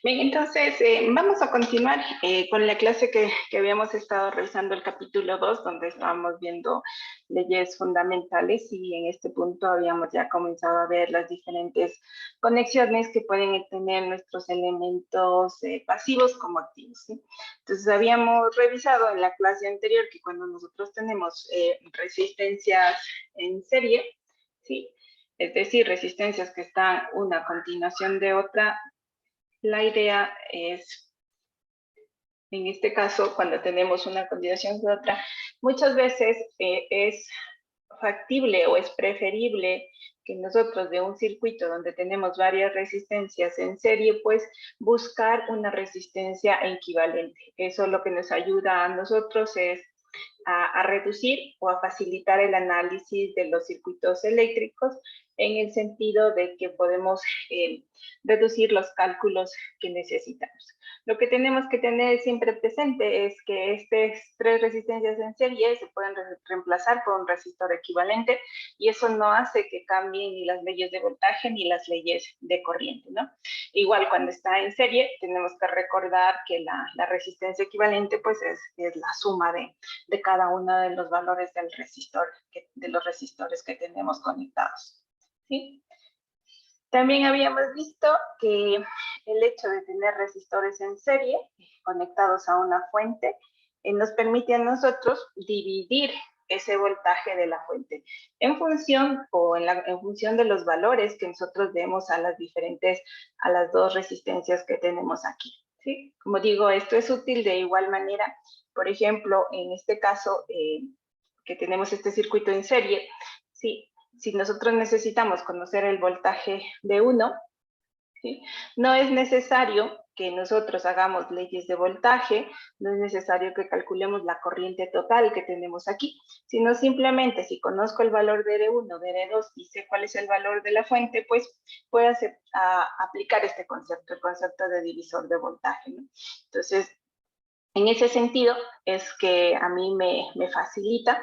Bien, entonces vamos a continuar con la clase que habíamos estado revisando el capítulo 2, donde estábamos viendo leyes fundamentales y en este punto habíamos ya comenzado a ver las diferentes conexiones que pueden tener nuestros elementos pasivos como activos, ¿sí? Entonces habíamos revisado en la clase anterior que cuando nosotros tenemos resistencias en serie, ¿sí? Es decir, resistencias que están una a continuación de otra, la idea es, en este caso, cuando tenemos una continuación de otra, muchas veces es factible o es preferible que nosotros de un circuito donde tenemos varias resistencias en serie, pues buscar una resistencia equivalente. Eso lo que nos ayuda a nosotros es a reducir o a facilitar el análisis de los circuitos eléctricos en el sentido de que podemos reducir los cálculos que necesitamos. Lo que tenemos que tener siempre presente es que estas tres resistencias en serie se pueden reemplazar por un resistor equivalente y eso no hace que cambien ni las leyes de voltaje ni las leyes de corriente, ¿no? Igual cuando está en serie tenemos que recordar que la resistencia equivalente pues es la suma de cada uno de los valores del resistor, de los resistores que tenemos conectados, ¿sí? También habíamos visto que el hecho de tener resistores en serie conectados a una fuente nos permite a nosotros dividir ese voltaje de la fuente en función en función de los valores que nosotros demos a las dos resistencias que tenemos aquí, ¿sí? Como digo, esto es útil de igual manera. Por ejemplo, en este caso que tenemos este circuito en serie, ¿sí? Si nosotros necesitamos conocer el voltaje de 1, ¿sí? No es necesario que nosotros hagamos leyes de voltaje, no es necesario que calculemos la corriente total que tenemos aquí, sino simplemente si conozco el valor de R1, de R2 y sé cuál es el valor de la fuente, pues puedo aplicar este concepto, el concepto de divisor de voltaje, ¿no? Entonces, en ese sentido es que a mí me facilita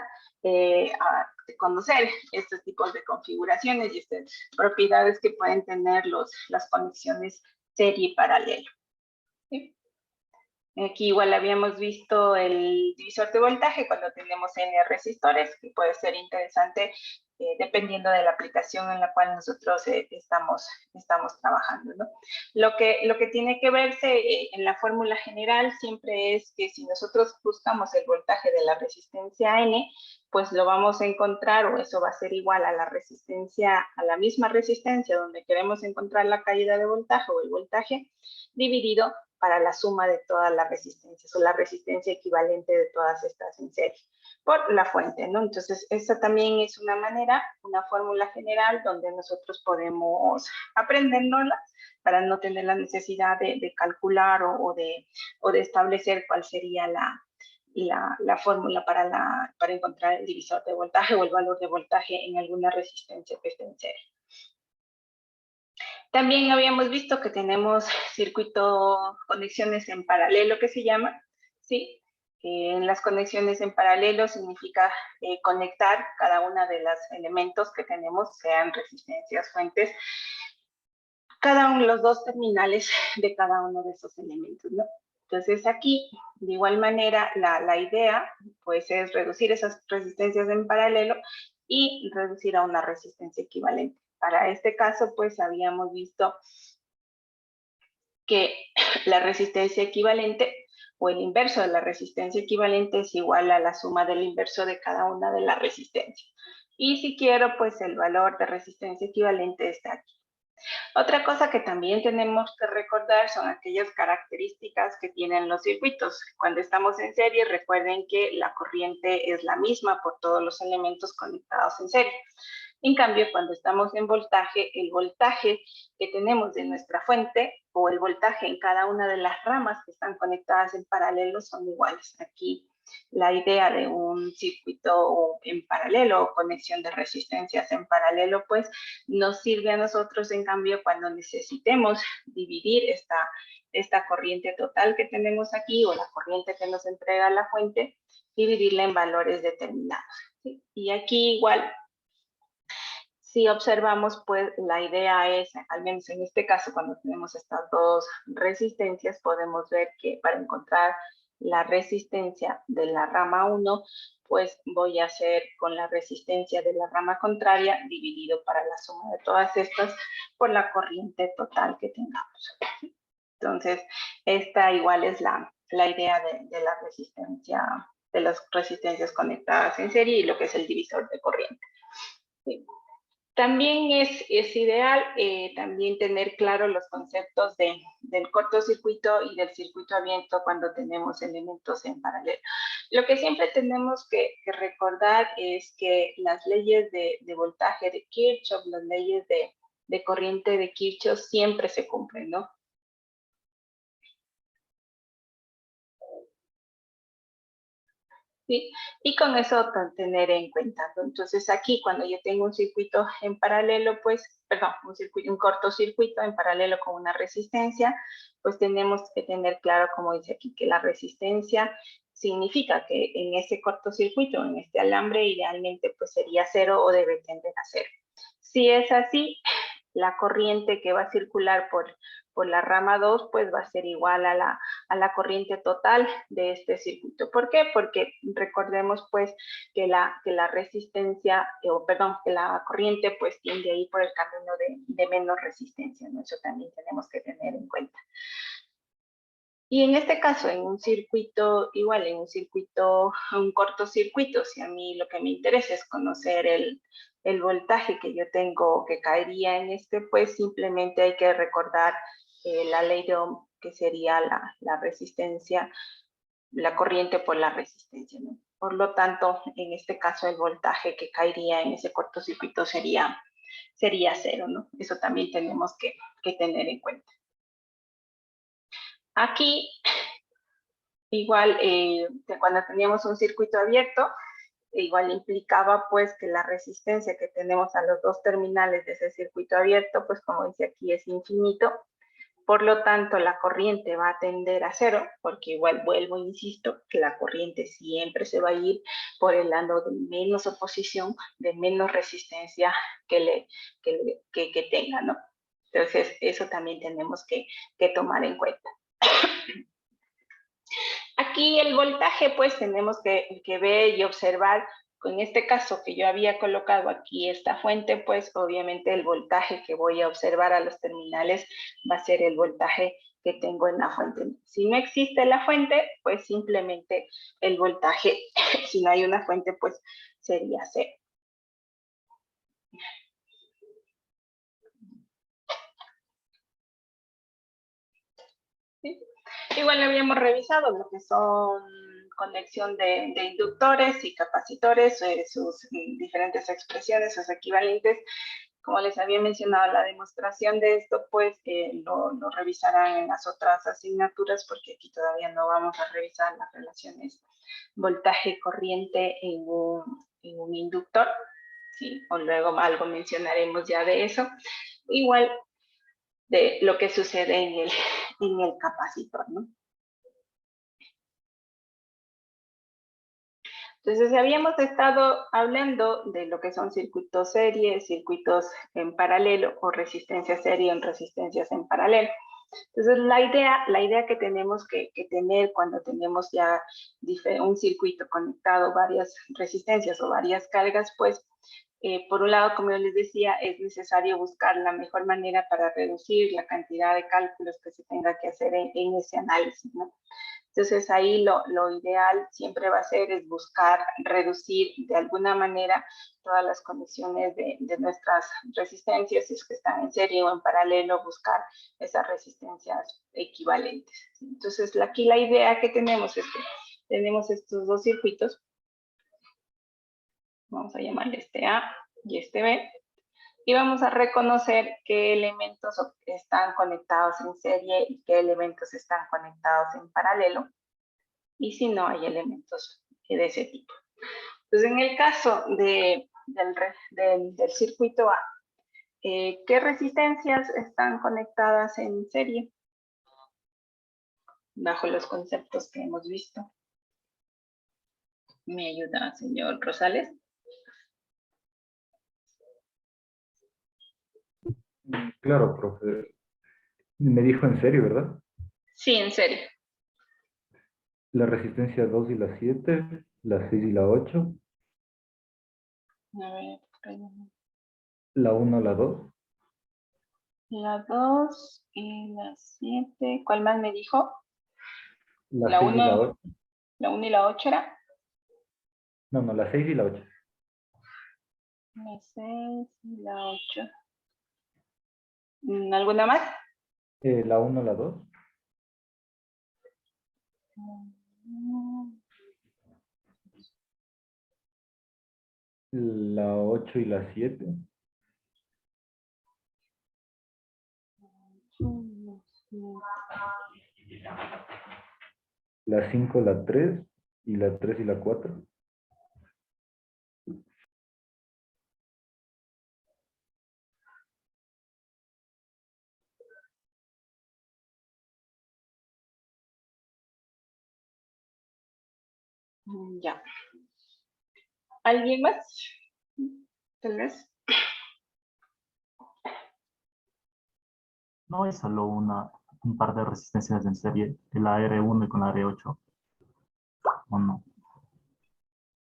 conocer estos tipos de configuraciones y estas propiedades que pueden tener las conexiones serie y paralelo, ¿sí? Aquí igual habíamos visto el divisor de voltaje cuando tenemos N resistores, que puede ser interesante dependiendo de la aplicación en la cual nosotros estamos trabajando, ¿no? Lo que tiene que verse en la fórmula general siempre es que si nosotros buscamos el voltaje de la resistencia N, pues lo vamos a encontrar, o eso va a ser igual a a la misma resistencia donde queremos encontrar la caída de voltaje o el voltaje, dividido para la suma de todas las resistencias o la resistencia equivalente de todas estas en serie por la fuente, ¿no? Entonces, esta también es una manera, una fórmula general donde nosotros podemos aprendérnosla para no tener la necesidad de calcular o de establecer cuál sería la fórmula para encontrar el divisor de voltaje o el valor de voltaje en alguna resistencia que esté en serie. También habíamos visto que tenemos conexiones en paralelo que se llama, ¿sí? En las conexiones en paralelo significa conectar cada una de los elementos que tenemos, sean resistencias, fuentes, cada uno de los dos terminales de cada uno de esos elementos, ¿no? Entonces aquí, de igual manera, la idea pues es reducir esas resistencias en paralelo y reducir a una resistencia equivalente. Para este caso, pues habíamos visto que la resistencia equivalente o el inverso de la resistencia equivalente es igual a la suma del inverso de cada una de las resistencias. Y si quiero, pues el valor de resistencia equivalente está aquí. Otra cosa que también tenemos que recordar son aquellas características que tienen los circuitos. Cuando estamos en serie, recuerden que la corriente es la misma por todos los elementos conectados en serie. En cambio, cuando estamos en voltaje, el voltaje que tenemos de nuestra fuente o el voltaje en cada una de las ramas que están conectadas en paralelo son iguales. Aquí la idea de un circuito en paralelo o conexión de resistencias en paralelo, pues nos sirve a nosotros, en cambio, cuando necesitemos dividir esta corriente total que tenemos aquí o la corriente que nos entrega la fuente, dividirla en valores determinados, ¿sí? Y aquí igual si observamos, pues la idea es, al menos en este caso, cuando tenemos estas dos resistencias, podemos ver que para encontrar la resistencia de la rama 1, pues voy a hacer con la resistencia de la rama contraria dividido para la suma de todas estas por la corriente total que tengamos. Entonces, esta igual es la idea de la resistencia, de las resistencias conectadas en serie y lo que es el divisor de corriente. Sí. También es ideal también tener claro los conceptos del cortocircuito y del circuito abierto cuando tenemos elementos en paralelo. Lo que siempre tenemos que recordar es que las leyes de voltaje de Kirchhoff, las leyes de corriente de Kirchhoff siempre se cumplen, ¿no? ¿Sí? Y con eso tener en cuenta, ¿no? Entonces aquí cuando yo tengo un circuito en paralelo, pues, perdón, un cortocircuito en paralelo con una resistencia, pues tenemos que tener claro, como dice aquí, que la resistencia significa que en ese cortocircuito, en este alambre, idealmente pues sería 0 o debe tender a 0. Si es así, la corriente que va a circular por la rama 2, pues va a ser igual a la corriente total de este circuito. ¿Por qué? Porque recordemos pues que la resistencia, perdón, que la corriente pues tiende a ir por el camino de menos resistencia, ¿no? Eso también tenemos que tener en cuenta. Y en este caso, en un circuito, igual en un cortocircuito, si a mí lo que me interesa es conocer el voltaje que yo tengo que caería en este, pues simplemente hay que recordar la ley de Ohm, que sería la resistencia, la corriente por la resistencia, ¿no? Por lo tanto, en este caso, el voltaje que caería en ese cortocircuito sería 0, ¿no? Eso también tenemos que tener en cuenta. Aquí igual, cuando teníamos un circuito abierto, igual implicaba pues que la resistencia que tenemos a los dos terminales de ese circuito abierto, pues como dice aquí, es infinito. Por lo tanto, la corriente va a tender a 0, porque igual vuelvo, insisto, que la corriente siempre se va a ir por el lado de menos oposición, de menos resistencia que tenga, ¿no? Entonces, eso también tenemos que tomar en cuenta. Aquí el voltaje, pues tenemos que ver y observar, en este caso que yo había colocado aquí esta fuente, pues obviamente el voltaje que voy a observar a los terminales va a ser el voltaje que tengo en la fuente. Si no existe la fuente, pues simplemente el voltaje, si no hay una fuente, pues sería 0. ¿Sí? Igual habíamos revisado lo que son conexión de inductores y capacitores, sus diferentes expresiones, sus equivalentes. Como les había mencionado, la demostración de esto, pues lo revisarán en las otras asignaturas, porque aquí todavía no vamos a revisar las relaciones voltaje-corriente en un inductor, ¿sí? O luego algo mencionaremos ya de eso. Igual de lo que sucede en el capacitor, ¿no? Entonces, habíamos estado hablando de lo que son circuitos serie, circuitos en paralelo o resistencia serie en resistencias en paralelo. Entonces, la idea que tenemos que tener cuando tenemos ya un circuito conectado, varias resistencias o varias cargas, pues, por un lado, como yo les decía, es necesario buscar la mejor manera para reducir la cantidad de cálculos que se tenga que hacer en ese análisis, ¿no? Entonces ahí lo ideal siempre va a ser es buscar reducir de alguna manera todas las condiciones de nuestras resistencias, si es que están en serie o en paralelo, buscar esas resistencias equivalentes. Entonces aquí la idea que tenemos es que tenemos estos dos circuitos, vamos a llamarle este A y este B, y vamos a reconocer qué elementos están conectados en serie y qué elementos están conectados en paralelo, y si no hay elementos de ese tipo. Entonces, en el caso del circuito A, ¿qué resistencias están conectadas en serie? Bajo los conceptos que hemos visto. ¿Me ayuda, señor Rosales? Claro, profe. Me dijo en serio, ¿verdad? Sí, en serio. La resistencia 2 y la 7, la 6 y la 8, A ver, espérame. la 1, la 2, La 2 y la 7. ¿Cuál más me dijo? la La 6 y la uno, 8. la 1 y la 8 era. No, no, la 6 y la 8. La 6 y la 8. ¿Alguna más? La 1, la 2, la 8 y la 7, la 5, la 3 y la 3 y la 4. Ya. ¿Alguien más? Tal vez. No es solo un par de resistencias en serie, el AR1 y con la AR8, ¿o no?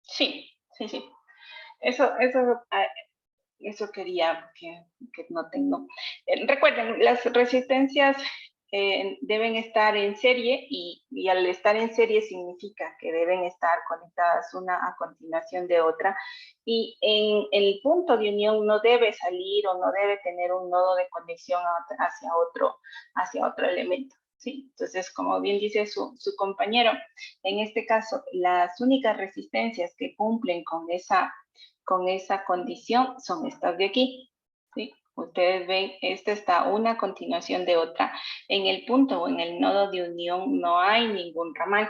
Sí, sí, sí. Eso quería que no tengo. Recuerden, las resistencias deben estar en serie y al estar en serie significa que deben estar conectadas una a continuación de otra y en el punto de unión no debe salir o no debe tener un nodo de conexión hacia otro elemento. Sí, entonces, como bien dice su compañero, en este caso, las únicas resistencias que cumplen con esa condición son estas de aquí. ¿Sí? Ustedes ven, esta está una a continuación de otra. En el punto o en el nodo de unión no hay ningún ramal.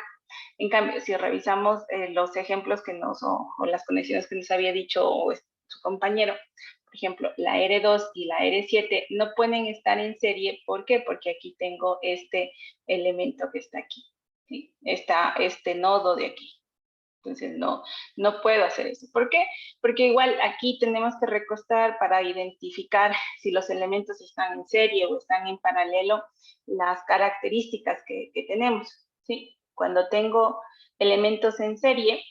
En cambio, si revisamos los ejemplos que o las conexiones que nos había dicho su compañero, por ejemplo, la R2 y la R7 no pueden estar en serie. ¿Por qué? Porque aquí tengo este elemento que está aquí. ¿Sí? Está este nodo de aquí. Entonces no puedo hacer eso. ¿Por qué? Porque igual aquí tenemos que recostar para identificar si los elementos están en serie o están en paralelo las características que tenemos. ¿Sí? Cuando tengo elementos en serie,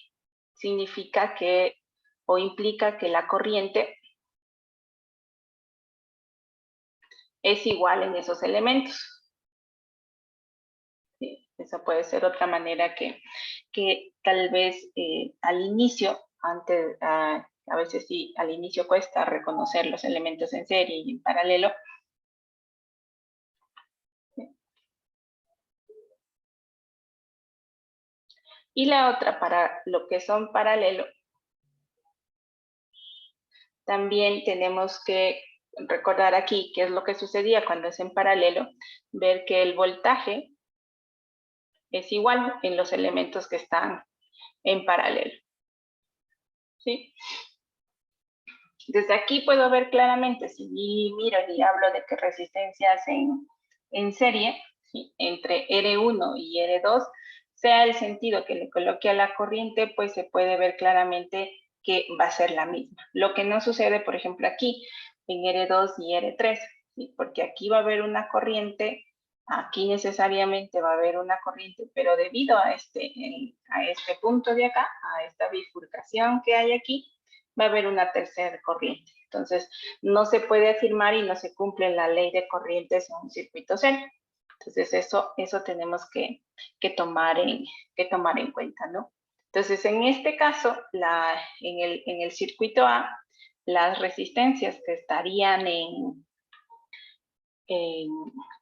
significa que o implica que la corriente es igual en esos elementos. Sí, esa puede ser otra manera que tal vez al inicio, a veces sí, al inicio cuesta reconocer los elementos en serie y en paralelo. Y la otra, para lo que son paralelo, también tenemos que recordar aquí qué es lo que sucedía cuando es en paralelo, ver que el voltaje es igual en los elementos que están en paralelo. ¿Sí? Desde aquí puedo ver claramente, si miro y hablo de que resistencias en serie, ¿sí? Entre R1 y R2, sea el sentido que le coloque a la corriente, pues se puede ver claramente que va a ser la misma. Lo que no sucede, por ejemplo, aquí en R2 y R3, ¿sí? Porque aquí va a haber una corriente, aquí necesariamente va a haber una corriente, pero debido a este punto de acá, a esta bifurcación que hay aquí, va a haber una tercera corriente. Entonces, no se puede afirmar y no se cumple la ley de corrientes en un circuito serio. Entonces, eso tenemos que tomar en cuenta, ¿no? Entonces, en este caso, en el circuito A, las resistencias que estarían en,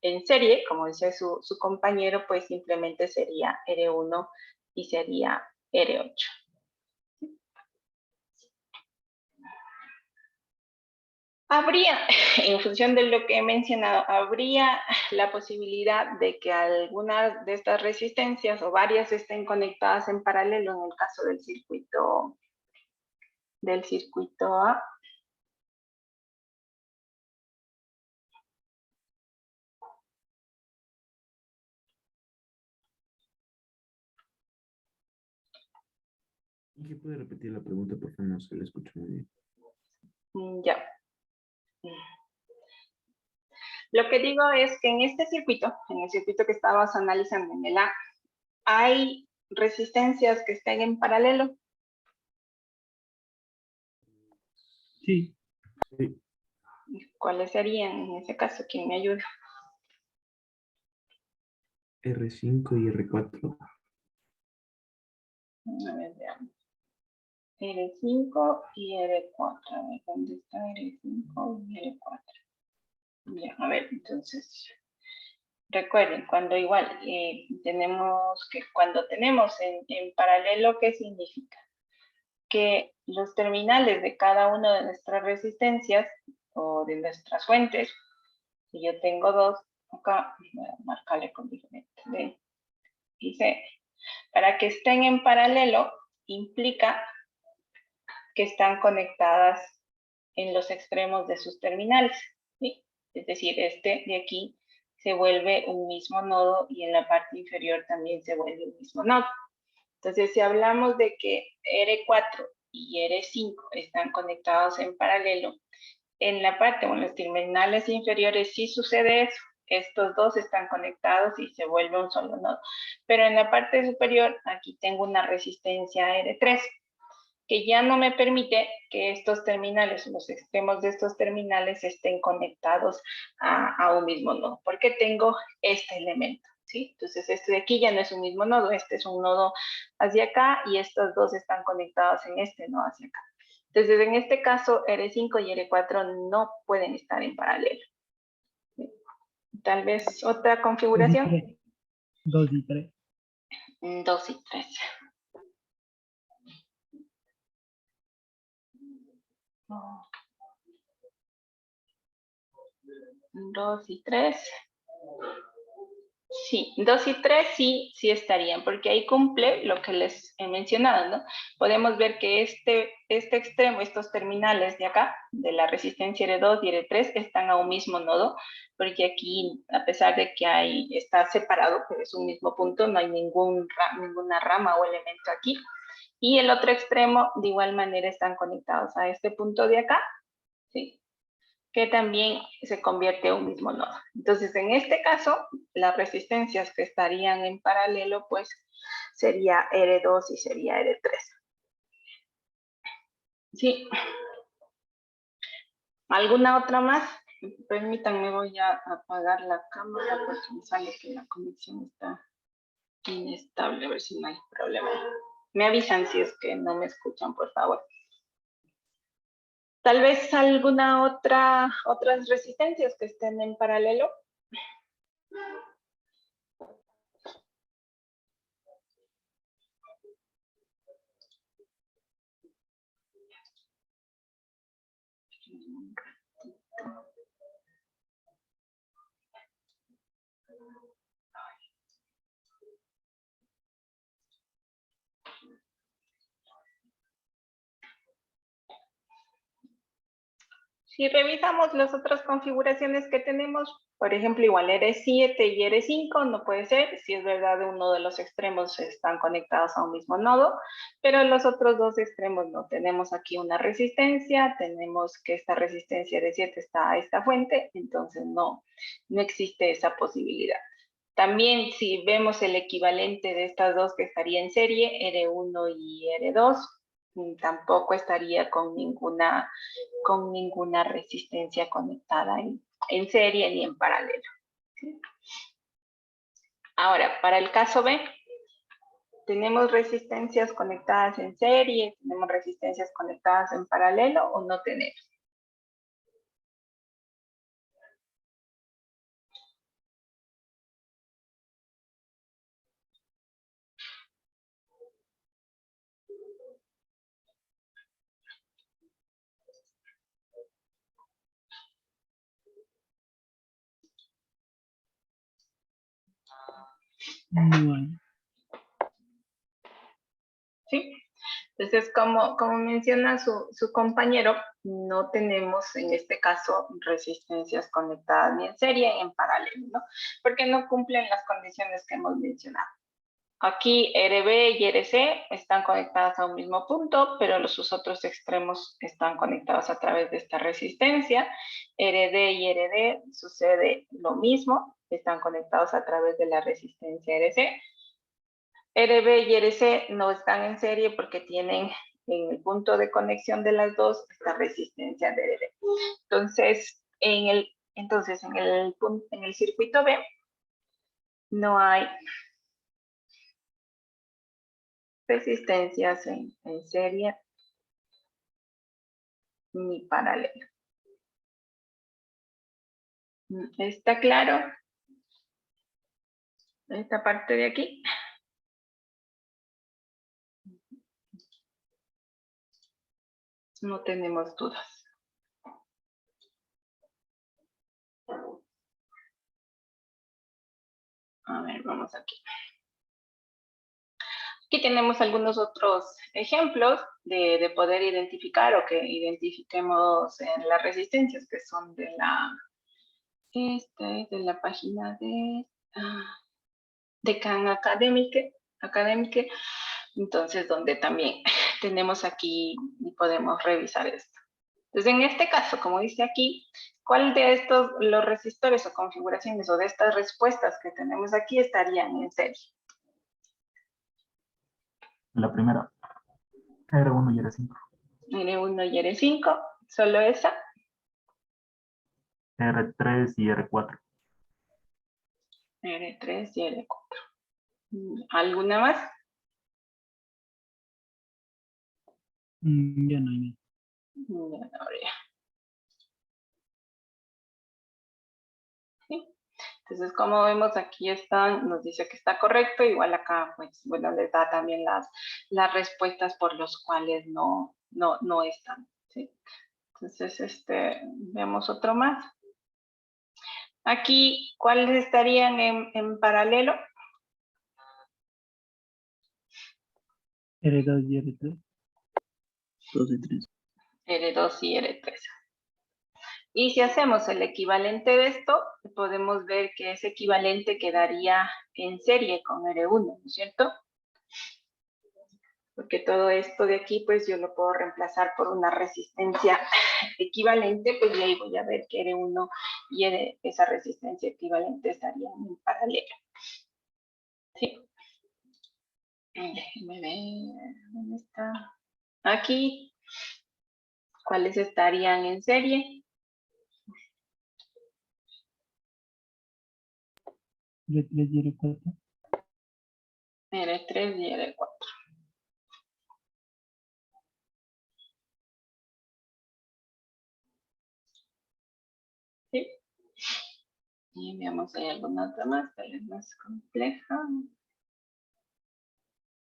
en serie, como dice su compañero, pues simplemente sería R1 y sería R8. Habría, en función de lo que he mencionado, habría la posibilidad de que algunas de estas resistencias o varias estén conectadas en paralelo en el caso del circuito A. ¿Y qué puede repetir la pregunta? Porque no se le escucha muy bien. Ya. Lo que digo es que en este circuito, en el circuito que estábamos analizando en el A, hay resistencias que estén en paralelo. Sí. Sí. ¿Cuáles serían en ese caso? ¿Quién me ayuda? R5 y R4. A ver, veamos. R5 y R4. A ver, ¿dónde está R5 y R4? Ya, a ver, entonces, recuerden, cuando igual cuando tenemos en paralelo, ¿qué significa? Que los terminales de cada una de nuestras resistencias o de nuestras fuentes, si yo tengo dos, acá voy a marcarle con diferente D y C, para que estén en paralelo implica que están conectadas en los extremos de sus terminales, ¿sí? Es decir, este de aquí se vuelve un mismo nodo y en la parte inferior también se vuelve un mismo nodo. Entonces, si hablamos de que R4 y R5 están conectados en paralelo, en la parte o en los terminales inferiores sí sucede eso. Estos dos están conectados y se vuelve un solo nodo. Pero en la parte superior, aquí tengo una resistencia R3, que ya no me permite que estos terminales, los extremos de estos terminales estén conectados a un mismo nodo, porque tengo este elemento, ¿sí? Entonces, este de aquí ya no es un mismo nodo, este es un nodo hacia acá y estos dos están conectados en este nodo hacia acá. Entonces, en este caso, R5 y R4 no pueden estar en paralelo. Tal vez otra configuración. 2 y 3. 2 y 3. 2 y 3. Sí, 2 y 3 sí estarían, porque ahí cumple lo que les he mencionado, ¿no? Podemos ver que este extremo, estos terminales de acá, de la resistencia R2 y R3, están a un mismo nodo, porque aquí, a pesar de que está separado, pero es un mismo punto, no hay ninguna rama o elemento aquí. Y el otro extremo, de igual manera, están conectados a este punto de acá, ¿sí? Que también se convierte en un mismo nodo. Entonces, en este caso, las resistencias que estarían en paralelo, pues, sería R2 y sería R3. ¿Sí? ¿Alguna otra más? Permítanme, voy a apagar la cámara porque me sale que la conexión está inestable, a ver si no hay problema. Me avisan si es que no me escuchan, por favor. Tal vez otras resistencias que estén en paralelo. Si revisamos las otras configuraciones que tenemos, por ejemplo, igual R7 y R5 no puede ser, si es verdad uno de los extremos están conectados a un mismo nodo, pero los otros dos extremos no. Tenemos aquí una resistencia, tenemos que esta resistencia R7 está a esta fuente, entonces no existe esa posibilidad. También si vemos el equivalente de estas dos que estaría en serie, R1 y R2, tampoco estaría con ninguna resistencia conectada en serie ni en paralelo. ¿Sí? Ahora, para el caso B, ¿tenemos resistencias conectadas en serie? ¿Tenemos resistencias conectadas en paralelo o no tenemos? No hay. ¿Sí? Entonces, como menciona su compañero, no tenemos en este caso resistencias conectadas ni en serie ni en paralelo, ¿no? Porque no cumplen las condiciones que hemos mencionado. Aquí RB y RC están conectadas a un mismo punto, pero sus otros extremos están conectados a través de esta resistencia. RD y RD sucede lo mismo, están conectados a través de la resistencia RC. RB y RC no están en serie porque tienen en el punto de conexión de las dos esta resistencia de RB. Entonces, en el circuito B no hay resistencias en serie ni paralelo. ¿Está claro? Esta parte de aquí. No tenemos dudas. A ver, vamos aquí. Aquí tenemos algunos otros ejemplos de poder identificar o que identifiquemos en las resistencias que son de la, esta es de la página de Khan Academic. Entonces, donde también tenemos aquí y podemos revisar esto. Entonces, en este caso, como dice aquí, ¿cuál de estos, los resistores o configuraciones o de estas respuestas que tenemos aquí estarían en serie? La primera, R1 y R5. R1 y R5, ¿solo esa? R3 y R4. R3 y R4. ¿Alguna más? Ya no hay más. Ya no habría. ¿Sí? Entonces, como vemos, aquí están, nos dice que está correcto, igual acá, pues, bueno, les da también las respuestas por los cuales no están, ¿sí? Entonces, veamos otro más. Aquí, ¿cuáles estarían en paralelo? R2 y R3. 2 y 3. R2 y R3. Y si hacemos el equivalente de esto, podemos ver que ese equivalente quedaría en serie con R1, ¿no es cierto? Porque todo esto de aquí, pues yo lo puedo reemplazar por una resistencia equivalente, pues y ahí voy a ver que R1 y esa resistencia equivalente estarían en paralelo. ¿Sí? Déjenme ver, ¿dónde está? Aquí, ¿cuáles estarían en serie? R3 y R4. R3 y R4. ¿Sí? Y veamos si hay alguna otra más, tal vez más compleja.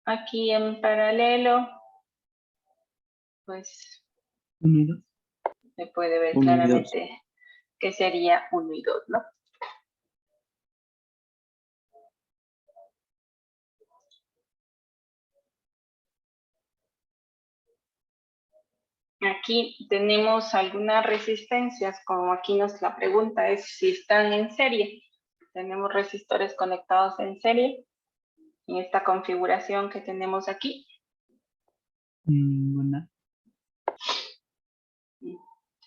Aquí en paralelo, pues 1 y 2. se puede ver 1 y 2. claramente que sería 1 y 2, ¿no? Aquí tenemos algunas resistencias, como aquí la pregunta es si están en serie. Tenemos resistores conectados en serie en esta configuración que tenemos aquí. Ninguna.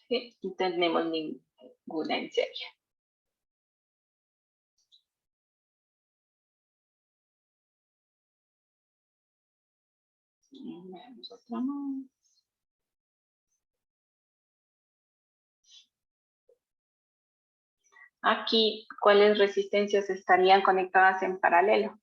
Sí, no tenemos ninguna en serie. Veamos otra más. Aquí, ¿cuáles resistencias estarían conectadas en paralelo?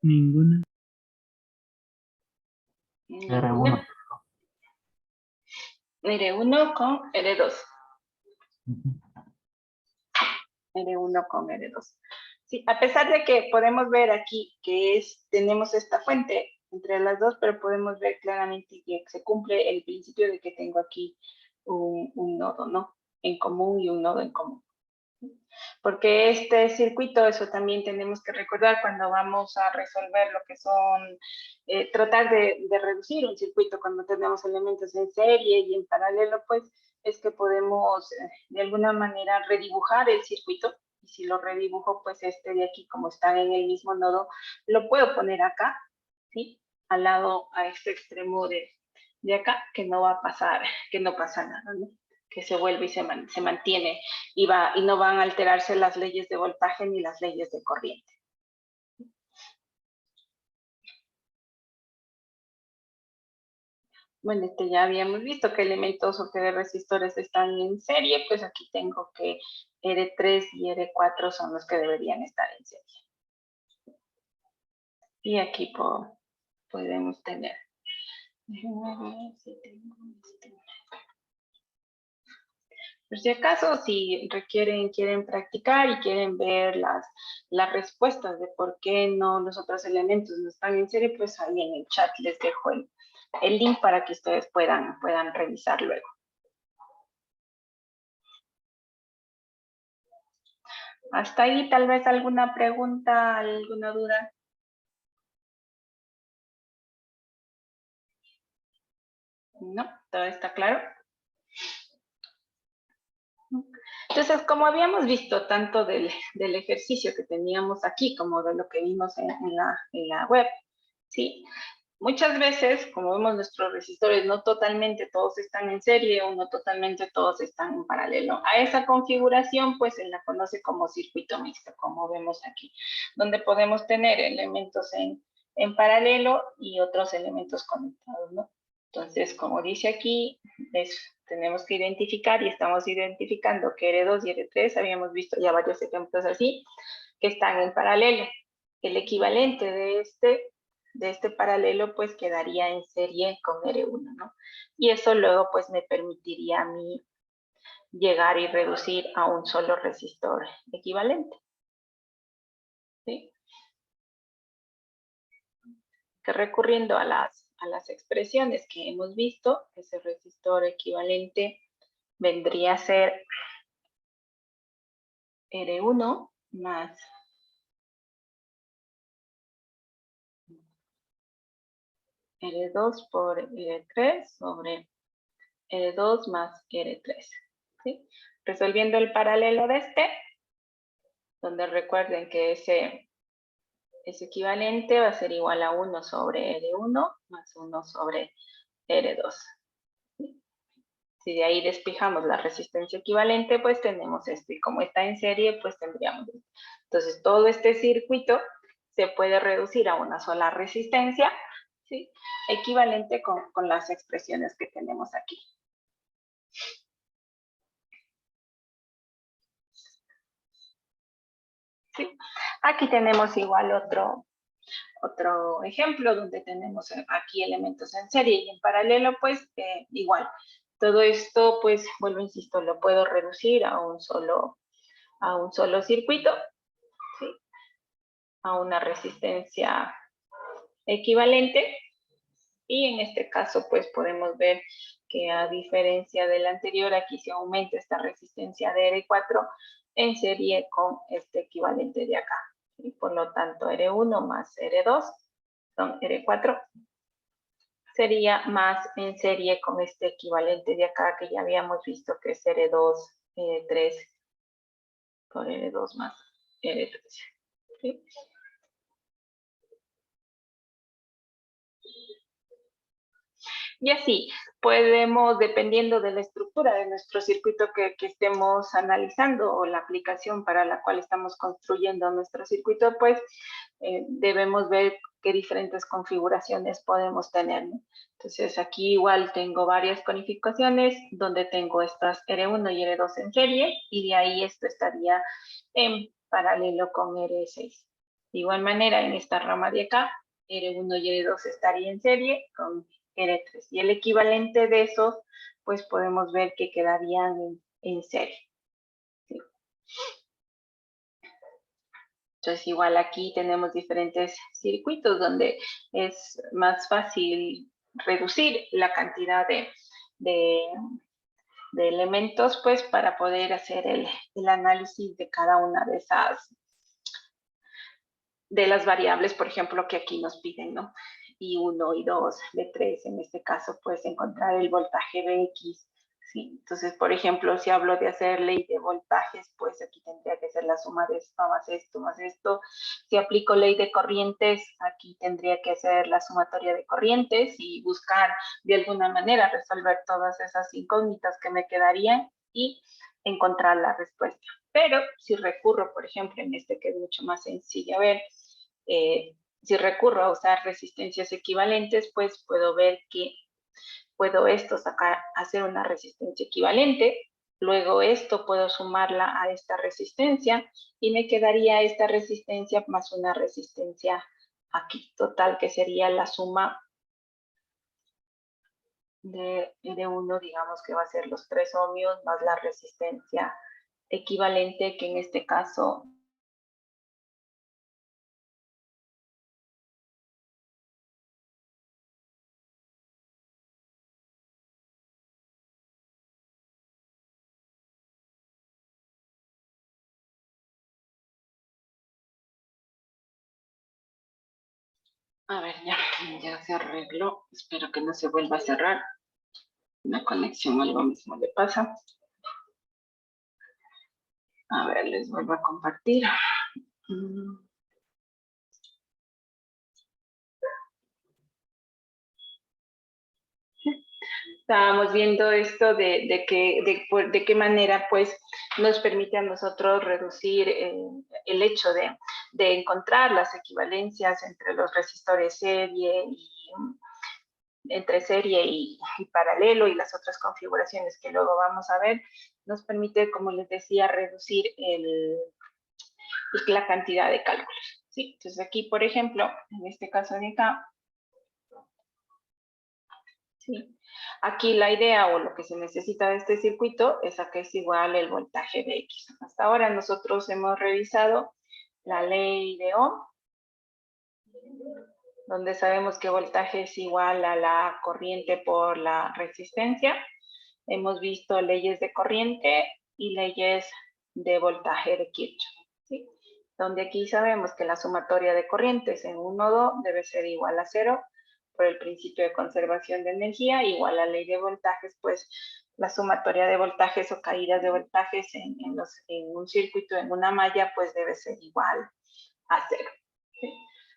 Ninguna. R1. R1 con R2. Ujú. R1 con R2. Sí, a pesar de que podemos ver aquí que tenemos esta fuente entre las dos, pero podemos ver claramente que se cumple el principio de que tengo aquí un nodo, ¿no? En común y un nodo en común. Porque este circuito, eso también tenemos que recordar cuando vamos a resolver lo que son, tratar de reducir un circuito cuando tenemos elementos en serie y en paralelo, pues es que podemos de alguna manera redibujar el circuito. Y si lo redibujo, pues este de aquí, como están en el mismo nodo, lo puedo poner acá, ¿sí? Al lado, a este extremo de acá, que no va a pasar, que no pasa nada, ¿no? Que se vuelve y se mantiene y no van a alterarse las leyes de voltaje ni las leyes de corriente. Bueno, ya habíamos visto que elementos o que de resistores están en serie, pues aquí tengo que R3 y R4 son los que deberían estar en serie. Y aquí podemos tener. Déjenme ver si tengo Por si acaso, si quieren practicar y quieren ver las respuestas de por qué no los otros elementos no están en serie, pues ahí en el chat les dejo el link para que ustedes puedan revisar luego. Hasta ahí tal vez alguna pregunta, alguna duda. ¿No? ¿Todo está claro? Entonces, como habíamos visto tanto del ejercicio que teníamos aquí como de lo que vimos en la web, ¿sí? Muchas veces, como vemos nuestros resistores, no totalmente todos están en serie o no totalmente todos están en paralelo. A esa configuración, pues se la conoce como circuito mixto, como vemos aquí, donde podemos tener elementos en paralelo y otros elementos conectados, ¿no? Entonces, como dice aquí, tenemos que identificar y estamos identificando que R2 y R3, habíamos visto ya varios ejemplos así, que están en paralelo. El equivalente de este paralelo pues quedaría en serie con R1, ¿no? Y eso luego pues me permitiría a mí llegar y reducir a un solo resistor equivalente. ¿Sí? Que recurriendo a las expresiones que hemos visto, ese resistor equivalente vendría a ser R1 más R2 por R3 sobre R2 más R3. ¿Sí? Resolviendo el paralelo de donde recuerden que ese equivalente va a ser igual a 1 sobre R1 más 1 sobre R2. ¿Sí? Si de ahí despejamos la resistencia equivalente, pues tenemos esto. Y como está en serie, pues tendríamos esto. Entonces, todo este circuito se puede reducir a una sola resistencia, ¿sí? Equivalente con las expresiones que tenemos aquí. ¿Sí? Aquí tenemos igual otro ejemplo donde tenemos aquí elementos en serie y en paralelo, pues igual. Todo esto, pues, vuelvo, insisto, lo puedo reducir a un solo circuito, ¿sí? A una resistencia equivalente. Y en este caso, pues, podemos ver que a diferencia del anterior, aquí se aumenta esta resistencia de R4 en serie con este equivalente de acá. Y por lo tanto, R1 más R2 son R4. Sería más en serie con este equivalente de acá que ya habíamos visto que es R2, R3 por R2 más R3. ¿Sí? Y así podemos, dependiendo de la estructura de nuestro circuito que estemos analizando o la aplicación para la cual estamos construyendo nuestro circuito, pues debemos ver qué diferentes configuraciones podemos tener, ¿no? Entonces aquí igual tengo varias codificaciones donde tengo estas R1 y R2 en serie y de ahí esto estaría en paralelo con R6. De igual manera en esta rama de acá, R1 y R2 estaría en serie con R3. Y el equivalente de esos, pues podemos ver que quedarían en serie. ¿Sí? Entonces, igual aquí tenemos diferentes circuitos donde es más fácil reducir la cantidad de elementos, pues para poder hacer el análisis de cada una de esas, de las variables, por ejemplo, que aquí nos piden, ¿no? I1, I2, B3, en este caso, pues encontrar el voltaje Bx, ¿sí? Entonces, por ejemplo, si hablo de hacer ley de voltajes, pues aquí tendría que ser la suma de esto más esto más esto. Si aplico ley de corrientes, aquí tendría que ser la sumatoria de corrientes y buscar de alguna manera resolver todas esas incógnitas que me quedarían y encontrar la respuesta. Pero si recurro, por ejemplo, en este que es mucho más sencillo, a ver, si recurro a usar resistencias equivalentes, pues puedo ver que puedo esto sacar, hacer una resistencia equivalente, luego esto puedo sumarla a esta resistencia y me quedaría esta resistencia más una resistencia aquí, total, que sería la suma de R1, digamos que va a ser los 3 ohmios más la resistencia equivalente, que en este caso a ver, ya se arregló. Espero que no se vuelva a cerrar. La conexión algo mismo le pasa. A ver, les vuelvo a compartir. Estábamos viendo esto de qué manera pues nos permite a nosotros reducir el hecho de encontrar las equivalencias entre los resistores serie y entre serie y paralelo y las otras configuraciones que luego vamos a ver, nos permite, como les decía, reducir la cantidad de cálculos. ¿Sí? Entonces aquí, por ejemplo, en este caso de acá, ¿sí? Aquí la idea o lo que se necesita de este circuito es a que es igual el voltaje de X. Hasta ahora nosotros hemos revisado la ley de Ohm, donde sabemos que voltaje es igual a la corriente por la resistencia. Hemos visto leyes de corriente y leyes de voltaje de Kirchhoff, ¿sí? Donde aquí sabemos que la sumatoria de corrientes en un nodo debe ser igual a 0 por el principio de conservación de energía, igual a la ley de voltajes, pues la sumatoria de voltajes o caídas de voltajes en un circuito, en una malla, pues debe ser igual a 0. ¿Sí?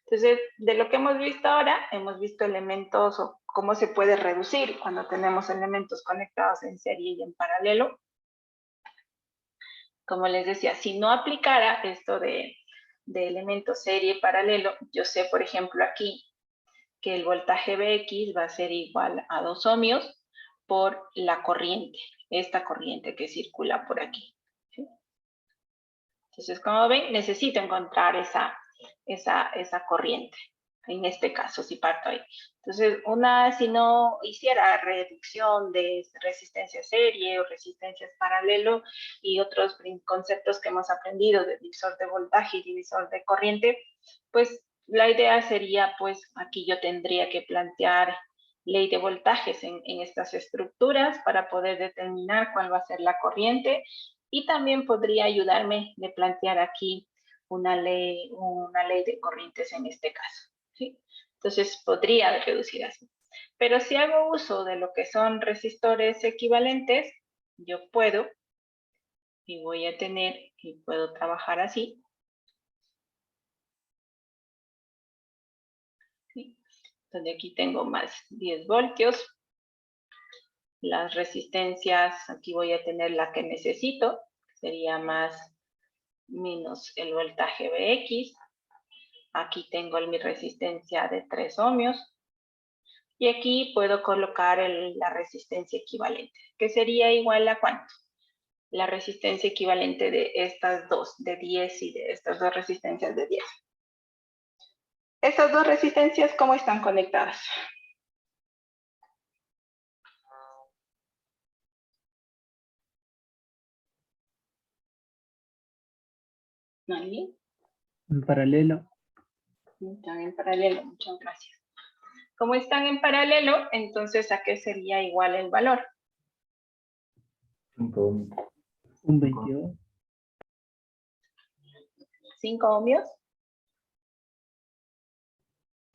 Entonces, de lo que hemos visto ahora, hemos visto elementos o cómo se puede reducir cuando tenemos elementos conectados en serie y en paralelo. Como les decía, si no aplicara esto de elementos serie y paralelo, yo sé, por ejemplo, aquí que el voltaje Bx va a ser igual a 2 ohmios por la corriente, esta corriente que circula por aquí. ¿Sí? Entonces, como ven, necesito encontrar esa corriente. En este caso, si parto ahí. Entonces, si no hiciera reducción de resistencia serie o resistencias paralelo y otros conceptos que hemos aprendido de divisor de voltaje y divisor de corriente, pues la idea sería, pues aquí yo tendría que plantear ley de voltajes en estas estructuras para poder determinar cuál va a ser la corriente y también podría ayudarme de plantear aquí una ley de corrientes en este caso. ¿Sí? Entonces podría reducir así. Pero si hago uso de lo que son resistores equivalentes, yo puedo y voy a tener y puedo trabajar así. ¿Sí? Donde aquí tengo más 10 voltios. Las resistencias, aquí voy a tener la que necesito, sería más menos el voltaje Bx. Aquí tengo mi resistencia de 3 ohmios. Y aquí puedo colocar la resistencia equivalente, que sería igual a ¿cuánto? La resistencia equivalente de estas dos, de 10 y de estas dos resistencias de 10. Estas dos resistencias, ¿cómo están conectadas? ¿Alguien? En paralelo. Están en paralelo, muchas gracias. Como están en paralelo, entonces ¿a qué sería igual el valor? 5 ohms. Un 22. 5 ohmios.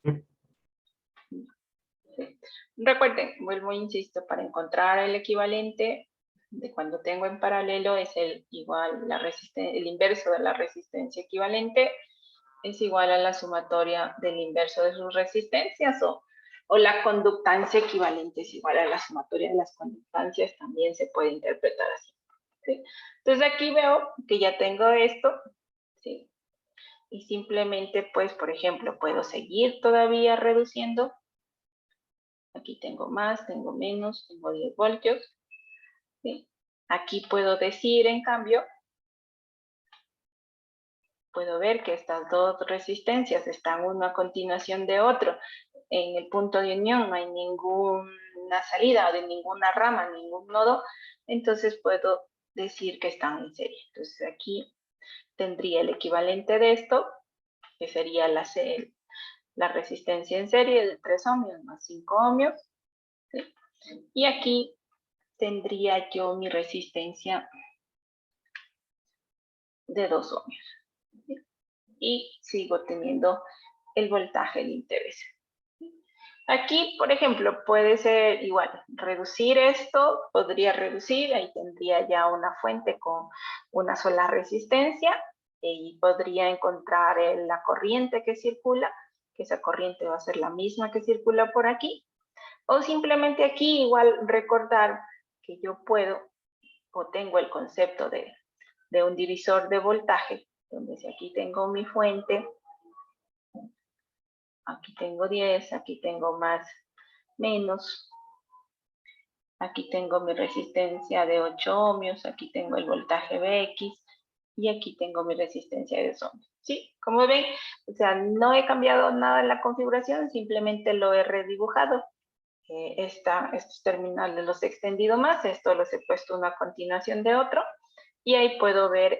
Sí. Sí. Recuerden, vuelvo, insisto, para encontrar el equivalente de cuando tengo en paralelo es el inverso de la resistencia equivalente es igual a la sumatoria del inverso de sus resistencias o la conductancia equivalente es igual a la sumatoria de las conductancias, también se puede interpretar así. ¿Sí? Entonces aquí veo que ya tengo esto, ¿sí? Y simplemente, pues, por ejemplo, puedo seguir todavía reduciendo. Aquí tengo más, tengo menos, tengo 10 voltios. ¿Sí? Aquí puedo decir, en cambio, puedo ver que estas dos resistencias están uno a continuación de otro. En el punto de unión no hay ninguna salida de ninguna rama, ningún nodo, entonces puedo decir que están en serie. Entonces aquí tendría el equivalente de esto, que sería la resistencia en serie de 3 ohmios más 5 ohmios. ¿Sí? Y aquí tendría yo mi resistencia de 2 ohmios. ¿Sí? Y sigo teniendo el voltaje de interés. Aquí, por ejemplo, puede ser igual, reducir esto, podría reducir, ahí tendría ya una fuente con una sola resistencia y podría encontrar la corriente que circula, que esa corriente va a ser la misma que circula por aquí, o simplemente aquí igual recordar que yo puedo o tengo el concepto de un divisor de voltaje, donde si aquí tengo mi fuente, aquí tengo 10, aquí tengo más, menos, aquí tengo mi resistencia de 8 ohmios, aquí tengo el voltaje Vx y aquí tengo mi resistencia de 2 ohmios. ¿Sí? Como ven, o sea, no he cambiado nada en la configuración, simplemente lo he redibujado. Estos terminales los he extendido más, esto los he puesto uno a continuación de otro y ahí puedo ver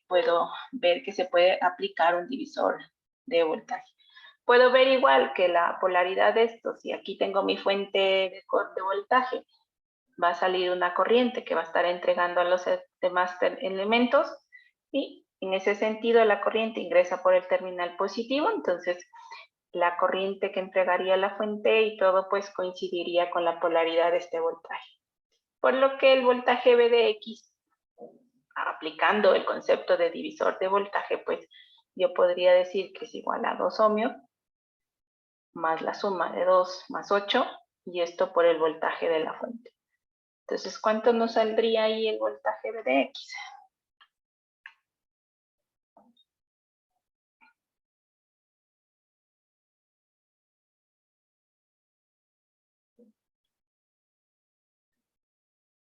puedo ver que se puede aplicar un divisor de voltaje. Puedo ver igual que la polaridad de esto, si aquí tengo mi fuente de voltaje, va a salir una corriente que va a estar entregando a los demás elementos y en ese sentido la corriente ingresa por el terminal positivo, entonces la corriente que entregaría la fuente y todo pues coincidiría con la polaridad de este voltaje. Por lo que el voltaje V de X, aplicando el concepto de divisor de voltaje, pues yo podría decir que es igual a 2 ohmios más la suma de 2 más 8 y esto por el voltaje de la fuente. Entonces, ¿cuánto nos saldría ahí el voltaje V de X?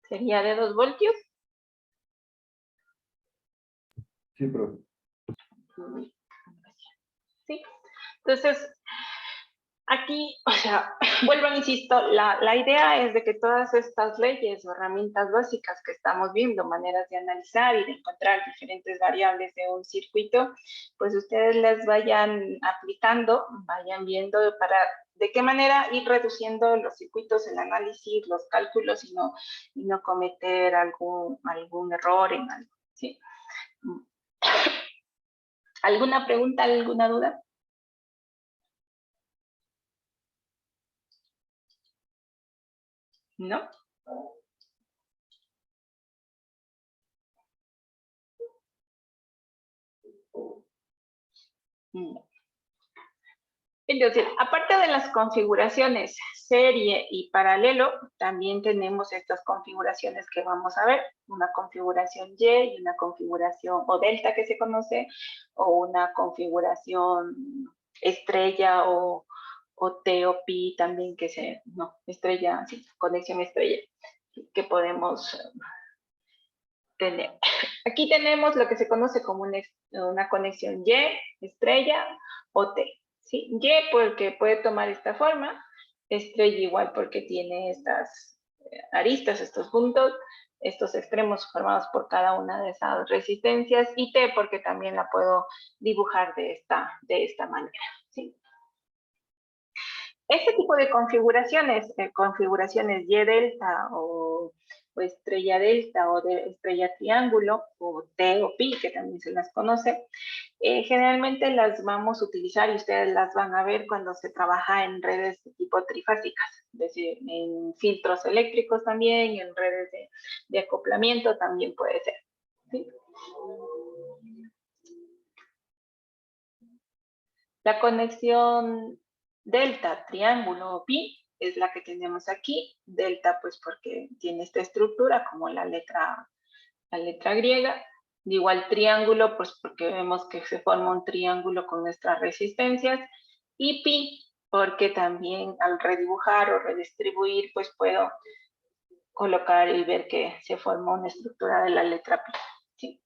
¿Sería de 2 voltios? Sí, profe. Sí. Entonces, aquí, o sea, vuelvo a insisto, la idea es de que todas estas leyes o herramientas básicas que estamos viendo, maneras de analizar y de encontrar diferentes variables de un circuito, pues ustedes las vayan aplicando, vayan viendo de qué manera ir reduciendo los circuitos, el análisis, los cálculos y no cometer algún error en algo, ¿sí? ¿Alguna pregunta, alguna duda? ¿No? Entonces, aparte de las configuraciones serie y paralelo, también tenemos estas configuraciones que vamos a ver, una configuración Y y una configuración o delta que se conoce, o una configuración estrella o T o pi también estrella, sí, conexión estrella, que podemos tener. Aquí tenemos lo que se conoce como una conexión Y, estrella o T. ¿Sí? Y porque puede tomar esta forma, estrella igual porque tiene estas aristas, estos puntos, estos extremos formados por cada una de esas resistencias, y T porque también la puedo dibujar de esta manera. ¿Sí? Este tipo de configuraciones Y delta o o estrella delta o de estrella triángulo o T o pi, que también se las conoce, generalmente las vamos a utilizar y ustedes las van a ver cuando se trabaja en redes de tipo trifásicas, es decir, en filtros eléctricos también, en redes de acoplamiento también puede ser. ¿Sí? La conexión delta, triángulo o pi es la que tenemos aquí. Delta pues porque tiene esta estructura como la letra griega. De igual triángulo pues porque vemos que se forma un triángulo con nuestras resistencias. Y pi porque también al redibujar o redistribuir pues puedo colocar y ver que se forma una estructura de la letra pi. ¿Sí?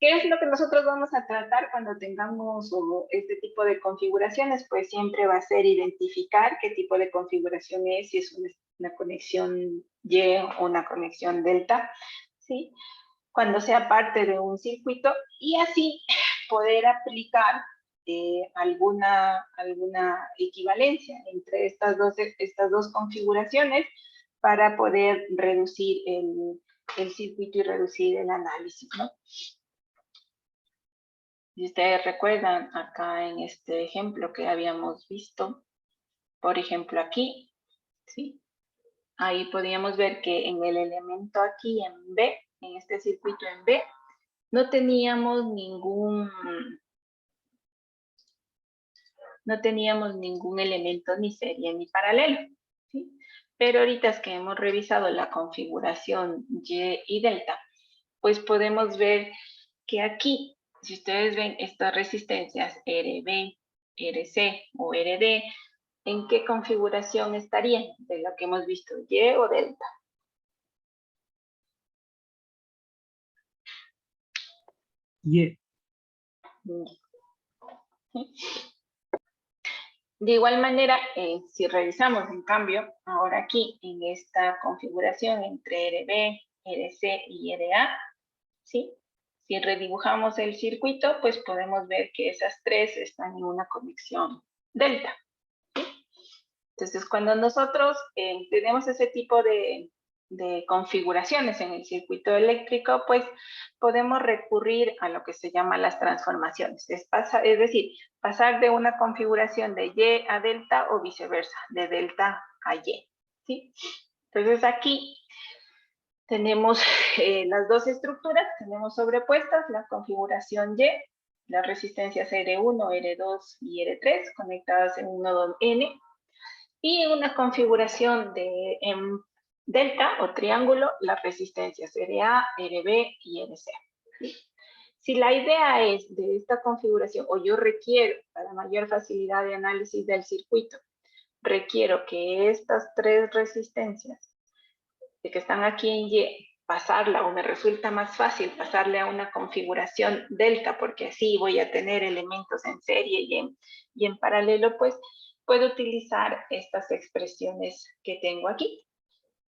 ¿Qué es lo que nosotros vamos a tratar cuando tengamos este tipo de configuraciones? Pues siempre va a ser identificar qué tipo de configuración es, si es una conexión Y o una conexión delta, ¿sí? Cuando sea parte de un circuito y así poder aplicar alguna equivalencia entre estas dos configuraciones para poder reducir el circuito y reducir el análisis, ¿no? Si ustedes recuerdan acá en este ejemplo que habíamos visto, por ejemplo aquí, ¿sí? Ahí podíamos ver que en el elemento aquí en B, en este circuito en B, no teníamos ningún elemento ni serie ni paralelo, ¿sí? Pero ahorita es que hemos revisado la configuración Y y delta, pues podemos ver que aquí, si ustedes ven estas resistencias RB, RC o RD, ¿en qué configuración estarían de lo que hemos visto, Y o delta? Y. De igual manera, si revisamos en cambio, ahora aquí en esta configuración entre RB, RC y RA, ¿sí? Si redibujamos el circuito, pues podemos ver que esas tres están en una conexión delta. ¿Sí? Entonces, cuando nosotros tenemos ese tipo de configuraciones en el circuito eléctrico, pues podemos recurrir a lo que se llama las transformaciones. Es decir, pasar de una configuración de Y a delta o viceversa, de delta a Y. ¿Sí? Entonces aquí tenemos las dos estructuras, tenemos sobrepuestas, la configuración Y, las resistencias R1, R2 y R3 conectadas en un nodo N, y en una configuración de delta o triángulo, las resistencias RA, RB y RC. ¿Sí? Si la idea es de esta configuración, o yo requiero, para mayor facilidad de análisis del circuito, requiero que estas tres resistencias que están aquí en Y, pasarla, o me resulta más fácil pasarle a una configuración delta, porque así voy a tener elementos en serie y en paralelo, pues puedo utilizar estas expresiones que tengo aquí,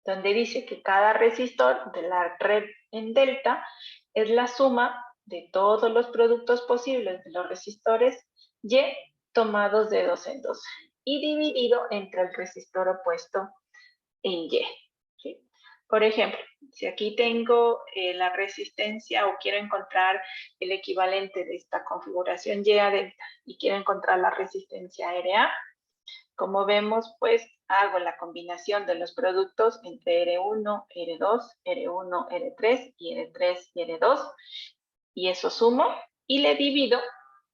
donde dice que cada resistor de la red en delta es la suma de todos los productos posibles de los resistores Y tomados de 2 en 2 y dividido entre el resistor opuesto en Y. ¿Sí? Por ejemplo, si aquí tengo la resistencia o quiero encontrar el equivalente de esta configuración Y a delta y quiero encontrar la resistencia RA, como vemos, pues hago la combinación de los productos entre R1, R2, R1, R3 y R3 y R2 y eso sumo y le divido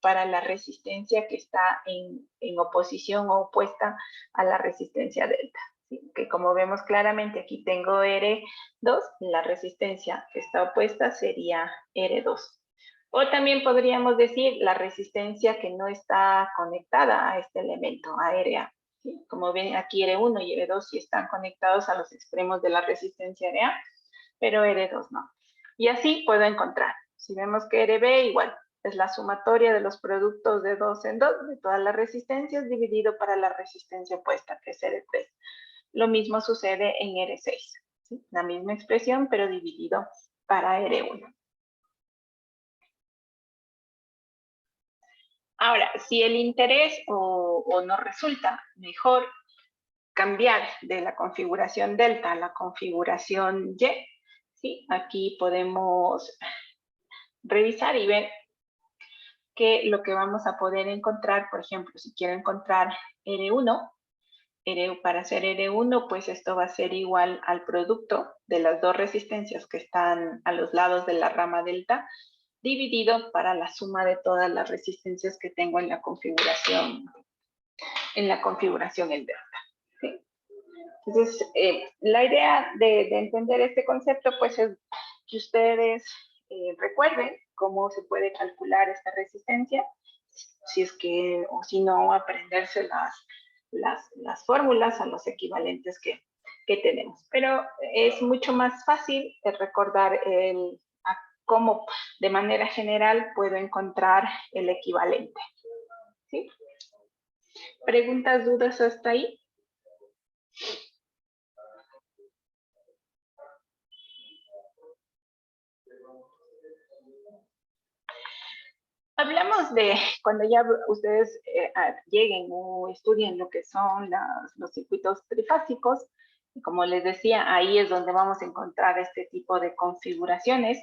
para la resistencia que está en oposición o opuesta a la resistencia delta. ¿Sí? Que como vemos claramente aquí tengo R2, la resistencia que está opuesta sería R2. O también podríamos decir la resistencia que no está conectada a este elemento, a RA. ¿Sí? Como ven aquí R1 y R2 sí están conectados a los extremos de la resistencia RA, pero R2 no. Y así puedo encontrar. Si vemos que RB igual es la sumatoria de los productos de 2 en 2 de todas las resistencias dividido para la resistencia opuesta, que es R3. Lo mismo sucede en R6. ¿Sí? La misma expresión, pero dividido para R1. Ahora, si el interés o nos resulta mejor cambiar de la configuración delta a la configuración Y, ¿sí? Aquí podemos revisar y ver que lo que vamos a poder encontrar, por ejemplo, si quiero encontrar R1, para hacer R1, pues esto va a ser igual al producto de las dos resistencias que están a los lados de la rama delta, dividido para la suma de todas las resistencias que tengo en la configuración en delta. ¿Sí? Entonces, la idea de entender este concepto, pues es que ustedes recuerden cómo se puede calcular esta resistencia, si es que, o si no, aprenderse las fórmulas a los equivalentes que tenemos. Pero es mucho más fácil recordar cómo de manera general puedo encontrar el equivalente. ¿Sí? ¿Preguntas, dudas hasta ahí? Hablamos de cuando ya ustedes lleguen o estudien lo que son los circuitos trifásicos. Y como les decía, ahí es donde vamos a encontrar este tipo de configuraciones.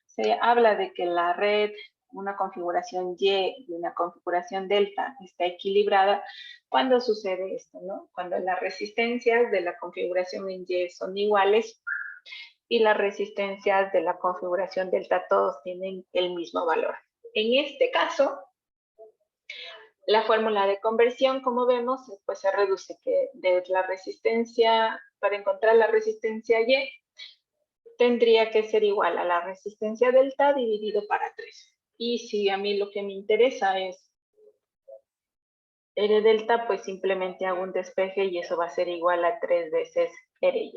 Se habla de que la red, una configuración Y y una configuración delta está equilibrada cuando sucede esto, ¿no? Cuando las resistencias de la configuración en Y son iguales y las resistencias de la configuración delta todos tienen el mismo valor. En este caso, la fórmula de conversión, como vemos, pues se reduce que de la resistencia, para encontrar la resistencia Y, tendría que ser igual a la resistencia delta dividido para 3. Y si a mí lo que me interesa es R delta, pues simplemente hago un despeje y eso va a ser igual a 3 veces RY.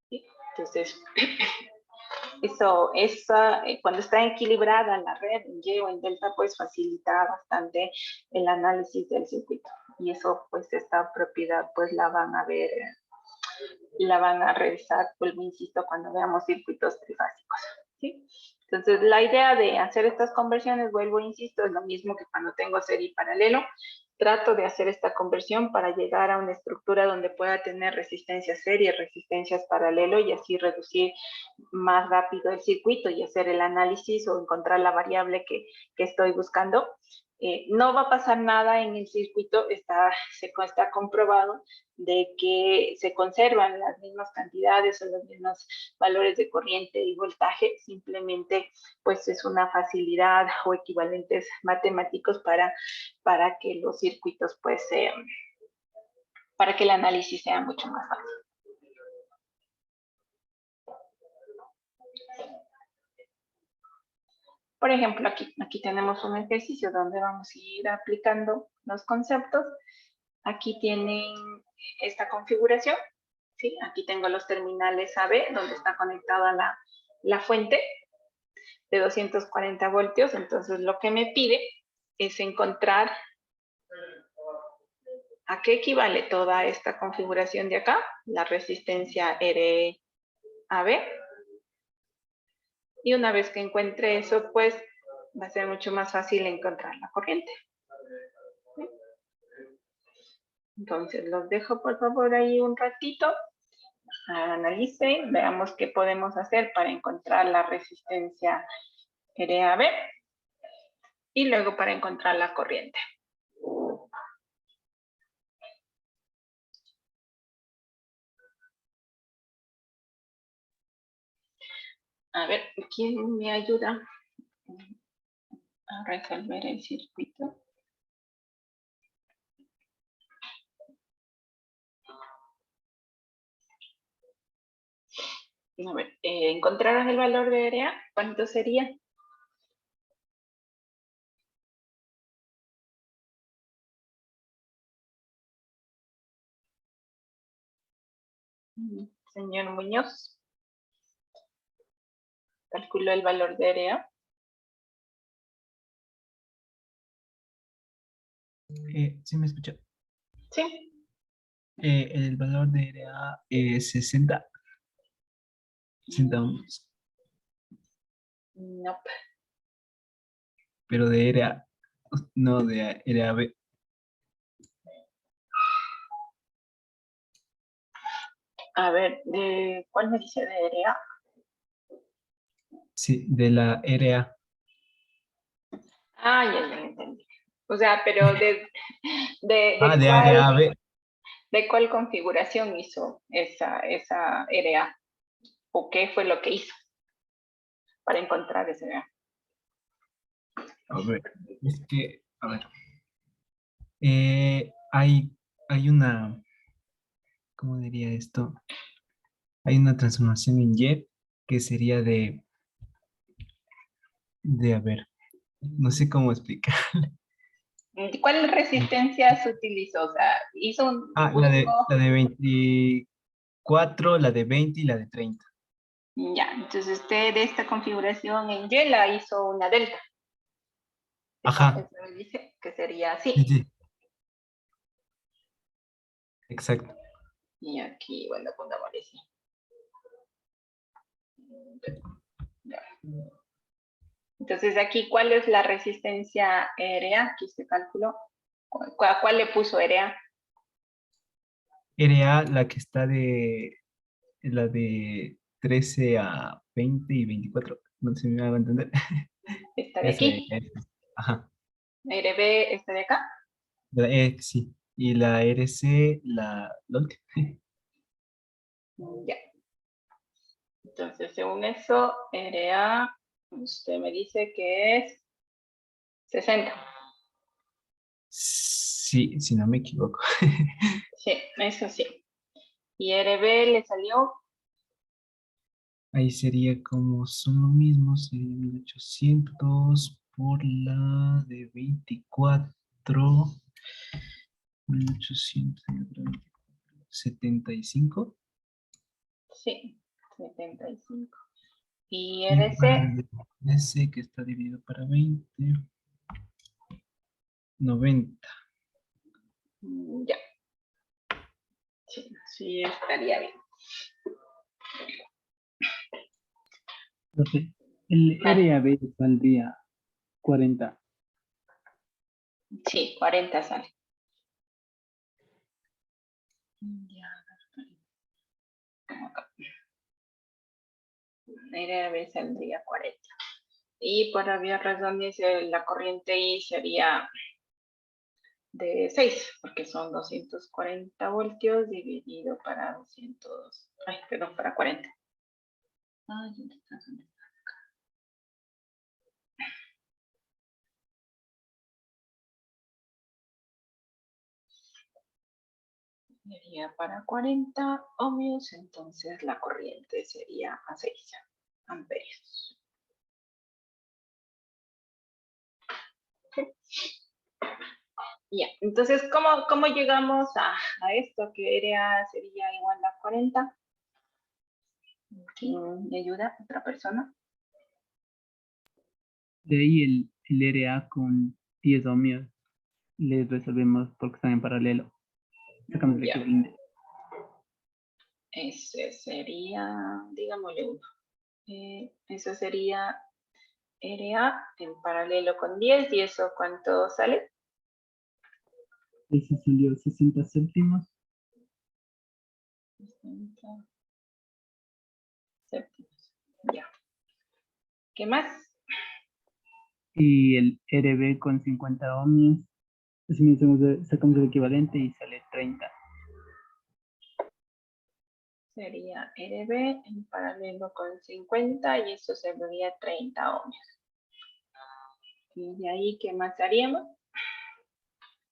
¿Sí? Entonces, cuando está equilibrada la red en Y o en delta, pues facilita bastante el análisis del circuito. Y eso, pues esta propiedad, pues la van a ver, la van a revisar, vuelvo, insisto, cuando veamos circuitos trifásicos. ¿Sí? Entonces, la idea de hacer estas conversiones, vuelvo, insisto, es lo mismo que cuando tengo serie paralelo. Trato de hacer esta conversión para llegar a una estructura donde pueda tener resistencias serie, resistencias paralelo y así reducir más rápido el circuito y hacer el análisis o encontrar la variable que estoy buscando. No va a pasar nada en el circuito, está comprobado de que se conservan las mismas cantidades o los mismos valores de corriente y voltaje, simplemente pues es una facilidad o equivalentes matemáticos para que los circuitos pues para que el análisis sea mucho más fácil. Por ejemplo, aquí tenemos un ejercicio donde vamos a ir aplicando los conceptos. Aquí tienen esta configuración, ¿sí? Aquí tengo los terminales AB, donde está conectada la fuente de 240 voltios. Entonces, lo que me pide es encontrar a qué equivale toda esta configuración de acá, la resistencia RAB. Y una vez que encuentre eso, pues va a ser mucho más fácil encontrar la corriente. ¿Sí? Entonces, los dejo por favor ahí un ratito. Analicen, veamos qué podemos hacer para encontrar la resistencia RAB y luego para encontrar la corriente. A ver, ¿quién me ayuda a resolver el circuito? A ver, ¿encontraron el valor de RA? ¿Cuánto sería? Señor Muñoz, calculó el valor de RA. ¿Sí me escucha? Sí. El valor de RA es 60 ohms, No. pero de RA, no de RAB. A ver, ¿cuál me dice de área? Sí, de la RA. Ah, ya entendí. O sea, pero Ah, de área A, B. ¿de cuál configuración hizo esa área? ¿O qué fue lo que hizo para encontrar ese área? A ver, es que, a ver. Hay una, ¿cómo diría esto? Hay una transformación en Y que sería a ver, no sé cómo explicar. ¿Cuál resistencia se utilizó? O sea, Ah, buscó. la de 24, la de 20 y la de 30. Ya, entonces usted de esta configuración en Y la hizo una delta. Ajá, Eso me dice que sería sí, así. sí, exacto. Y aquí, bueno, pongámosle así. Ya. Entonces aquí, ¿cuál es la resistencia RA que usted calculó? ¿Cuál le puso RA? RA, la que está la de 13 a 20 y 24. No sé si me hago entender. Esta de Esa, aquí. ajá. RB, esta de acá. Sí. Y la RC, la última. Ya. Entonces, según eso, RA, usted me dice que es 60. Sí, si no me equivoco. Sí, eso sí. Y RB le salió. Ahí sería como son lo mismo, sería 1800 por la de 24, 1800, 75. Sí, 75. Y Y para RC, el de ese que está dividido para 20, 90. ya. Sí, sí, estaría bien. Profe, el Vale. RAB valdría 40. Sí, 40 sale. Ya, acá. RB saldría 40. Y por obvias razones, la corriente I sería de 6, porque son 240 voltios dividido para 200, ay, perdón, para 40. Ay, ¿dónde está? ¿Dónde está? Sería para 40 ohmios, entonces la corriente sería a 6 amperios. Ya, entonces, ¿cómo llegamos a esto? Que RA sería igual a 40. ¿Quién me ayuda? ¿Otra persona? De ahí el RA con 10 ohmios les resolvemos porque están en paralelo. Sacamos el Ya, equivalente. ese sería, digámosle uno. Eso sería RA en paralelo con 10, ¿y eso cuánto sale? Ese salió 60 céntimos. 60 céntimos. Ya. ¿Qué más? Y el RB con 50 ohmios. Así mismo sacamos el equivalente y sale 30. Sería RB en paralelo con 50 y eso sería 30 ohmios. Y de ahí, ¿qué más haríamos?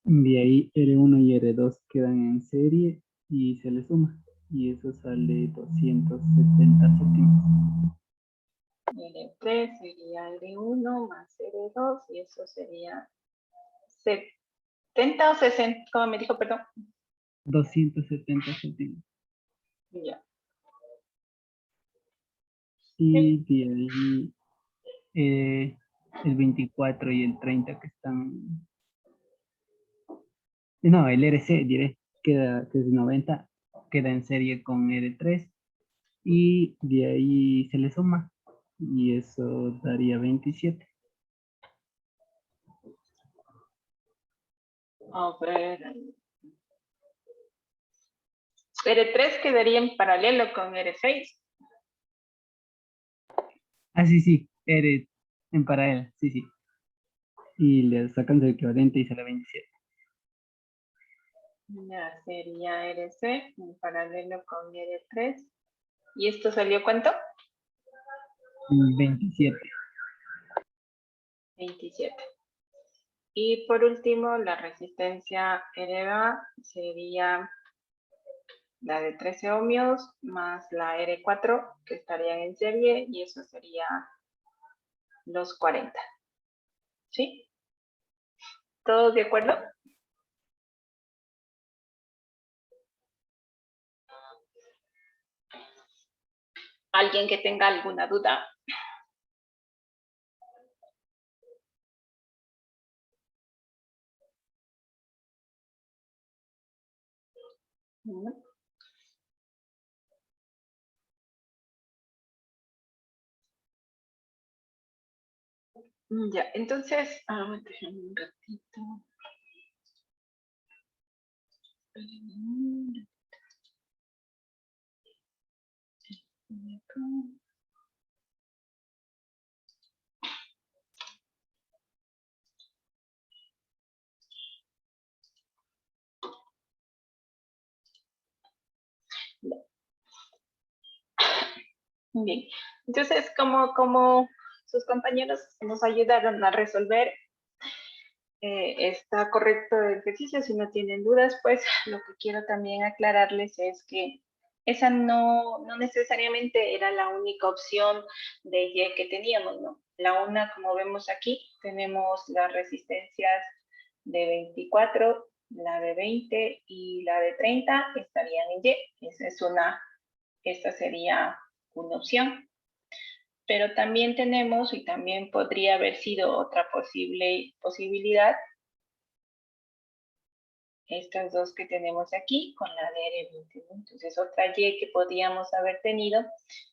De ahí R1 y R2 quedan en serie y se le suma. Y eso sale 270 céntimos. R3 sería R1 más R2 y eso sería 70 o 60, ¿cómo me dijo, perdón? 270 céntimos. Ya. Y de ahí el 24 y el 30 que están... No, el RC, diré, queda, que es 90, queda en serie con R3 y de ahí se le suma y eso daría 27. A ver. R3 quedaría en paralelo con R6. Ah, sí, sí, eres en paralelo, sí, sí. Y le sacan su equivalente y sale 27. Ya sería RC en paralelo con R3. ¿Y esto salió cuánto? 27. 27. Y por último, la resistencia RA sería la de 13 ohmios más la R4 que estarían en serie y eso sería los 40. ¿Sí? ¿Todos de acuerdo? ¿Alguien que tenga alguna duda? ¿No? Ya, entonces, déjame un ratito. Bien, entonces, como sus compañeros nos ayudaron a resolver, está correcto el ejercicio. Si no tienen dudas, pues lo que quiero también aclararles es que esa no necesariamente era la única opción de Y que teníamos, ¿no? La una, como vemos aquí, tenemos las resistencias de 24, la de 20 y la de 30 estarían en Y. Esta sería una opción. Pero también tenemos, y también podría haber sido otra posibilidad, estas dos que tenemos aquí con la de R20. Entonces, otra Y que podíamos haber tenido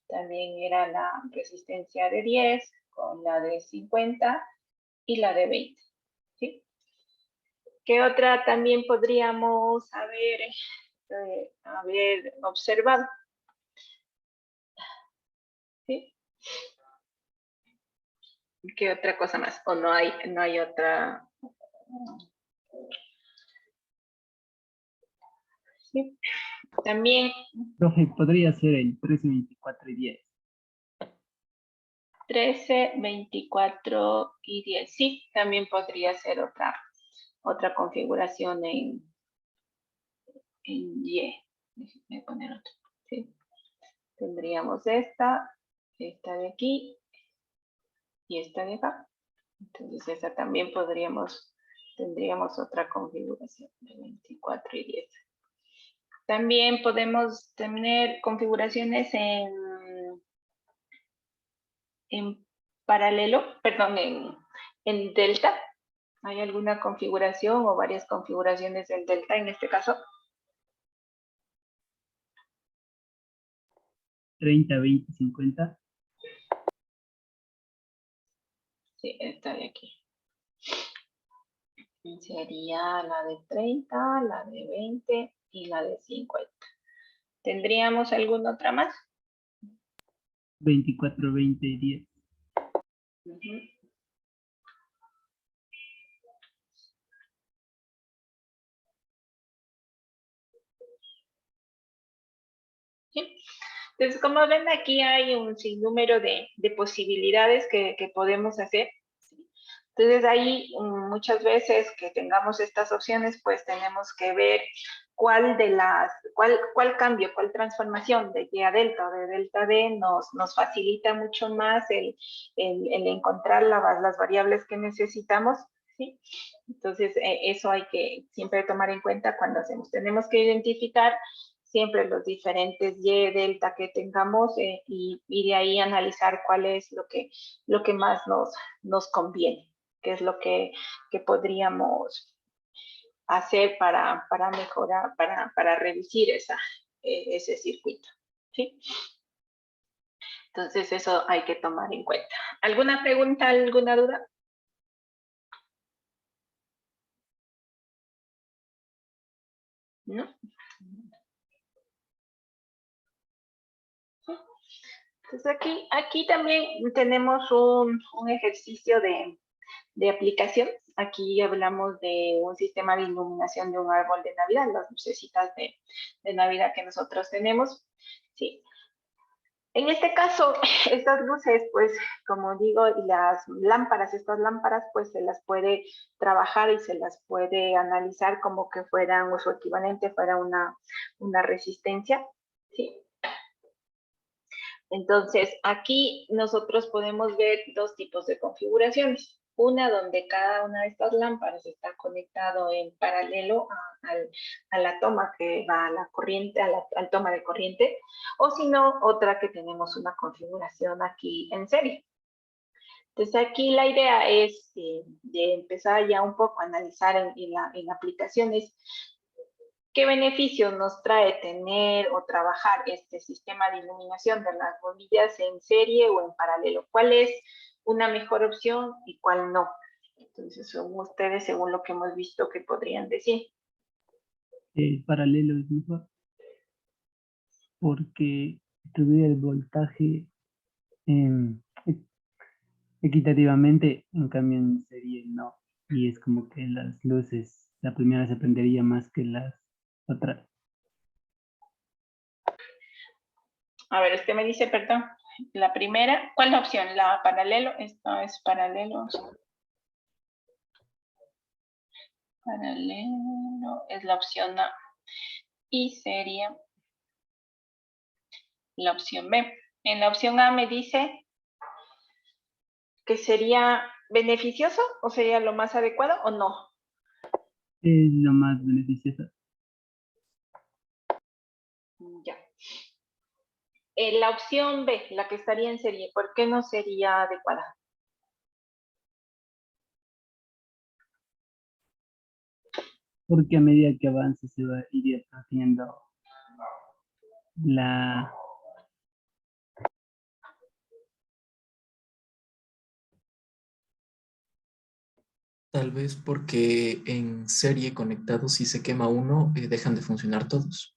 también era la resistencia de 10 con la de 50 y la de 20. ¿Sí? ¿Qué otra también podríamos haber observado? ¿Sí? ¿Qué otra cosa más? ¿O no hay otra? ¿Sí? También Profe, podría ser el 13, 24 y 10. 13, 24 y 10. Sí, también podría ser otra configuración en Y. Déjenme poner otra. ¿Sí? Tendríamos esta de aquí y esta de acá. Entonces esa también tendríamos otra configuración de 24 y 10. También podemos tener configuraciones en paralelo, perdón, en delta. ¿Hay alguna configuración o varias configuraciones del delta en este caso? 30, 20, 50. Sí, esta de aquí. Sería la de 30, la de 20 y la de 50. ¿Tendríamos alguna otra más? 24, 20 y 10. Uh-huh. ¿Sí? Entonces, como ven, aquí hay un sinnúmero de posibilidades que podemos hacer. Entonces, ahí muchas veces que tengamos estas opciones, pues tenemos que ver cuál cambio, cuál transformación de Y a delta o de delta a D nos facilita mucho más el encontrar las variables que necesitamos, ¿sí? Entonces, eso hay que siempre tomar en cuenta cuando hacemos. Tenemos que identificar siempre los diferentes Y, delta que tengamos y de ahí analizar cuál es lo que más nos conviene, qué es lo que podríamos hacer para mejorar, para reducir ese circuito. ¿Sí? Entonces, eso hay que tomar en cuenta. ¿Alguna pregunta, alguna duda? ¿No? Entonces aquí también tenemos un ejercicio de aplicación. Aquí hablamos de un sistema de iluminación de un árbol de Navidad, las lucecitas de Navidad que nosotros tenemos. Sí. En este caso, estas luces, pues, como digo, y las lámparas, estas lámparas, pues, se las puede trabajar y se las puede analizar como que fueran, o su equivalente fuera una resistencia, ¿sí? Entonces, aquí nosotros podemos ver dos tipos de configuraciones. Una donde cada una de estas lámparas está conectado en paralelo a la toma que va a la corriente, al toma de corriente, o si no, otra que tenemos una configuración aquí en serie. Entonces, aquí la idea es de empezar ya un poco a analizar en aplicaciones ¿qué beneficio nos trae tener o trabajar este sistema de iluminación de las bombillas en serie o en paralelo? ¿Cuál es una mejor opción y cuál no? Entonces, son ustedes, según lo que hemos visto, ¿qué podrían decir? Paralelo es mejor porque tuviera el voltaje equitativamente, en cambio en serie no. Y es como que las luces, la primera se prendería más que las otras. A ver, usted me dice, perdón, la primera, ¿cuál es la opción? ¿La paralelo? Esto es paralelo. Paralelo es la opción A. Y sería la opción B. En la opción A me dice que sería beneficioso o sería lo más adecuado o no. Es lo más beneficioso. Ya. La opción B, la que estaría en serie, ¿por qué no sería adecuada? Porque a medida que avance se va iría haciendo la... Tal vez porque en serie conectados, si se quema uno, dejan de funcionar todos.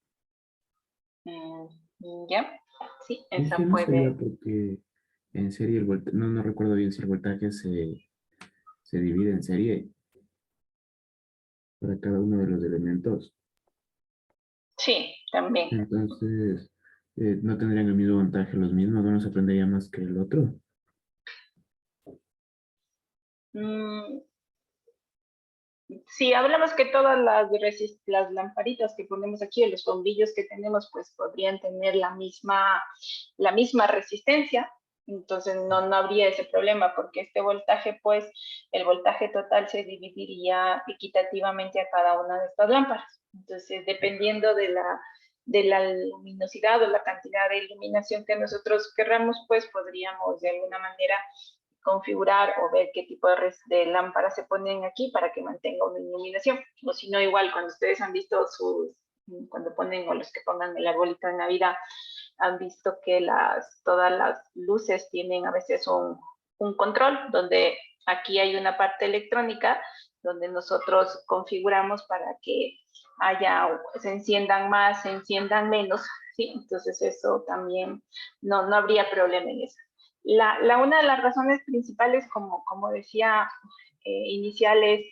Ya, sí, Es esa que no sería puede. porque en serie el voltaje, no recuerdo bien si el voltaje se divide en serie para cada uno de los elementos. Sí, también. Entonces, no tendrían el mismo voltaje los mismos, uno se prendería más que el otro. Sí, hablamos que todas las lamparitas que ponemos aquí, los bombillos que tenemos, pues podrían tener la misma resistencia. Entonces no habría ese problema porque este voltaje, pues el voltaje total se dividiría equitativamente a cada una de estas lámparas. Entonces, dependiendo de la luminosidad o la cantidad de iluminación que nosotros querramos, pues podríamos de alguna manera configurar o ver qué tipo de lámparas se ponen aquí para que mantenga una iluminación. O si no, igual cuando ustedes han visto cuando ponen o los que pongan el arbolito de Navidad, han visto que todas las luces tienen a veces un control, donde aquí hay una parte electrónica donde nosotros configuramos para que se enciendan más, se enciendan menos, ¿sí? Entonces eso también no habría problema en eso. Una de las razones principales, como decía inicial, es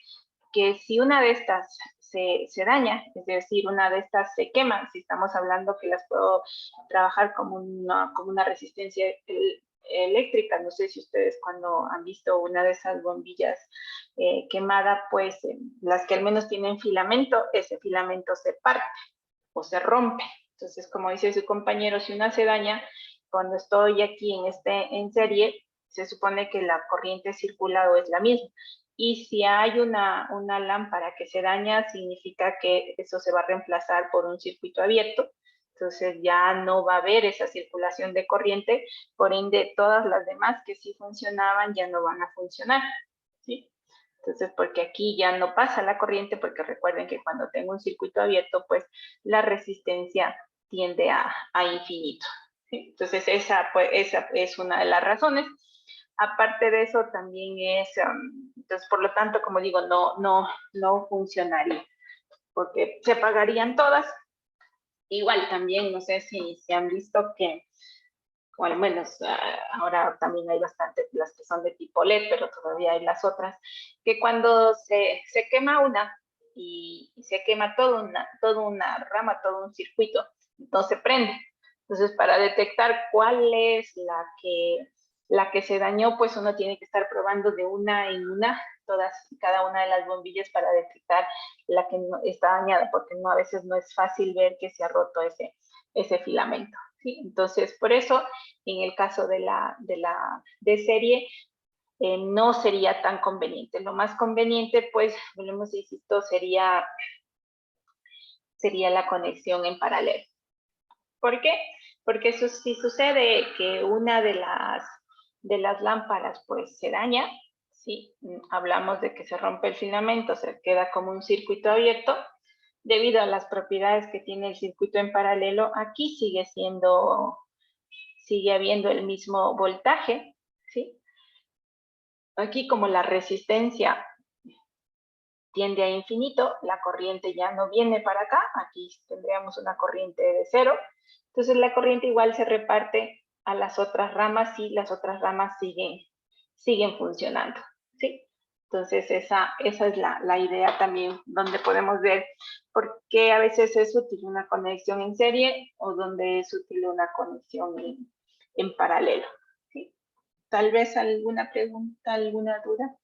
que si una de estas se daña, es decir, una de estas se quema, si estamos hablando que las puedo trabajar como una resistencia eléctrica, no sé si ustedes cuando han visto una de esas bombillas quemada, pues las que al menos tienen filamento, ese filamento se parte o se rompe. Entonces, como dice su compañero, si una se daña, cuando estoy aquí en serie, se supone que la corriente circulada es la misma. Y si hay una lámpara que se daña, significa que eso se va a reemplazar por un circuito abierto. Entonces ya no va a haber esa circulación de corriente, por ende todas las demás que sí funcionaban ya no van a funcionar, ¿sí? Entonces, porque aquí ya no pasa la corriente, porque recuerden que cuando tengo un circuito abierto, pues la resistencia tiende a infinito, ¿sí? Entonces, esa es una de las razones. Aparte de eso, también entonces, por lo tanto, como digo, no funcionaría, porque se apagarían todas. Igual también, no sé si han visto que o al menos ahora también hay bastantes las que son de tipo LED, pero todavía hay las otras, que cuando se quema una y se quema toda una rama, todo un circuito, entonces prende. Entonces, para detectar cuál es la que se dañó, pues uno tiene que estar probando de una en una cada una de las bombillas para detectar la que no, está dañada, porque no, a veces no es fácil ver que se ha roto ese filamento. ¿Sí? Entonces, por eso, en el caso de serie, no sería tan conveniente. Lo más conveniente, pues, volvemos a insisto, sería la conexión en paralelo. ¿Por qué? Porque si sucede que una de las lámparas, pues, se daña, ¿sí? Hablamos de que se rompe el filamento, se queda como un circuito abierto, debido a las propiedades que tiene el circuito en paralelo, aquí sigue habiendo el mismo voltaje, ¿sí? Aquí, como la resistencia tiende a infinito, la corriente ya no viene para acá, aquí tendríamos una corriente de 0, entonces la corriente igual se reparte a las otras ramas y las otras ramas siguen funcionando, ¿sí? Entonces esa es la idea también, donde podemos ver por qué a veces es útil una conexión en serie o donde es útil una conexión en paralelo, ¿sí? Tal vez alguna pregunta, alguna duda.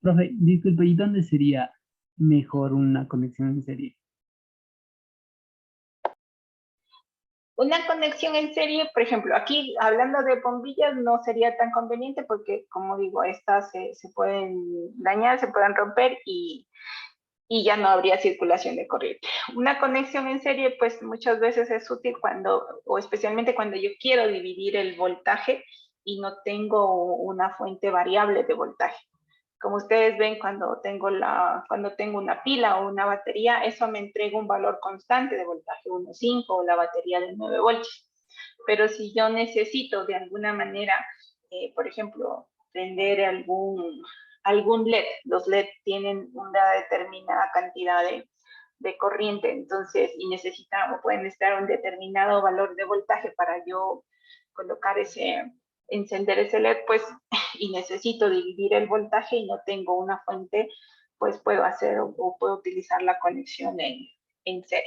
Profe, disculpe, ¿y dónde sería mejor una conexión en serie? Una conexión en serie, por ejemplo, aquí hablando de bombillas no sería tan conveniente porque, como digo, estas se pueden dañar, se pueden romper y ya no habría circulación de corriente. Una conexión en serie, pues muchas veces es útil o especialmente cuando yo quiero dividir el voltaje y no tengo una fuente variable de voltaje. Como ustedes ven, cuando tengo una pila o una batería, eso me entrega un valor constante de voltaje 1.5 o la batería de 9 voltios. Pero si yo necesito de alguna manera, por ejemplo, prender algún LED, los LED tienen una determinada cantidad de corriente, entonces, y necesitan o pueden estar un determinado valor de voltaje para yo colocar encender ese LED, pues, y necesito dividir el voltaje y no tengo una fuente, pues puedo hacer o puedo utilizar la conexión en serie.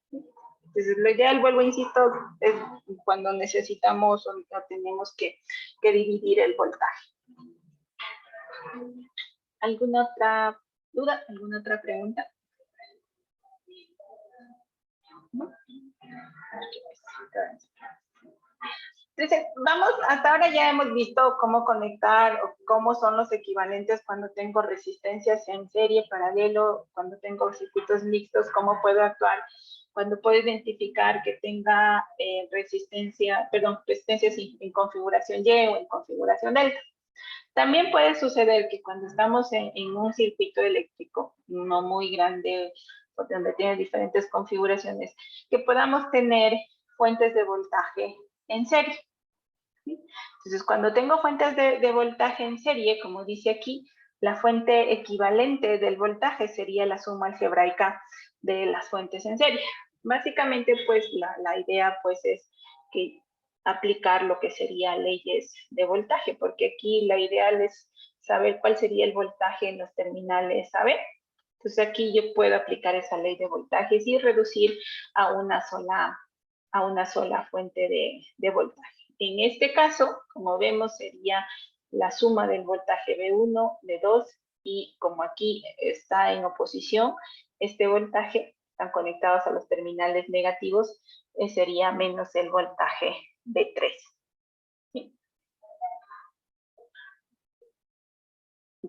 Entonces, lo ideal, vuelvo, insisto, es cuando necesitamos o tenemos que dividir el voltaje. ¿Alguna otra duda? ¿Alguna otra pregunta? ¿No? Entonces, hasta ahora ya hemos visto cómo conectar o cómo son los equivalentes cuando tengo resistencias en serie, paralelo, cuando tengo circuitos mixtos, cómo puedo actuar, cuando puedo identificar que tenga resistencia sí, en configuración Y o en configuración delta. También puede suceder que cuando estamos en un circuito eléctrico, no muy grande, donde tiene diferentes configuraciones, que podamos tener fuentes de voltaje en serie. Entonces, cuando tengo fuentes de voltaje en serie, como dice aquí, la fuente equivalente del voltaje sería la suma algebraica de las fuentes en serie. Básicamente, pues, la idea, pues, es que aplicar lo que sería leyes de voltaje, porque aquí la ideal es saber cuál sería el voltaje en los terminales AB. Entonces, aquí yo puedo aplicar esa ley de voltajes y reducir a una sola fuente de voltaje. En este caso, como vemos, sería la suma del voltaje B1, B2, y como aquí está en oposición, este voltaje, están conectados a los terminales negativos, sería menos el voltaje B3. ¿Sí?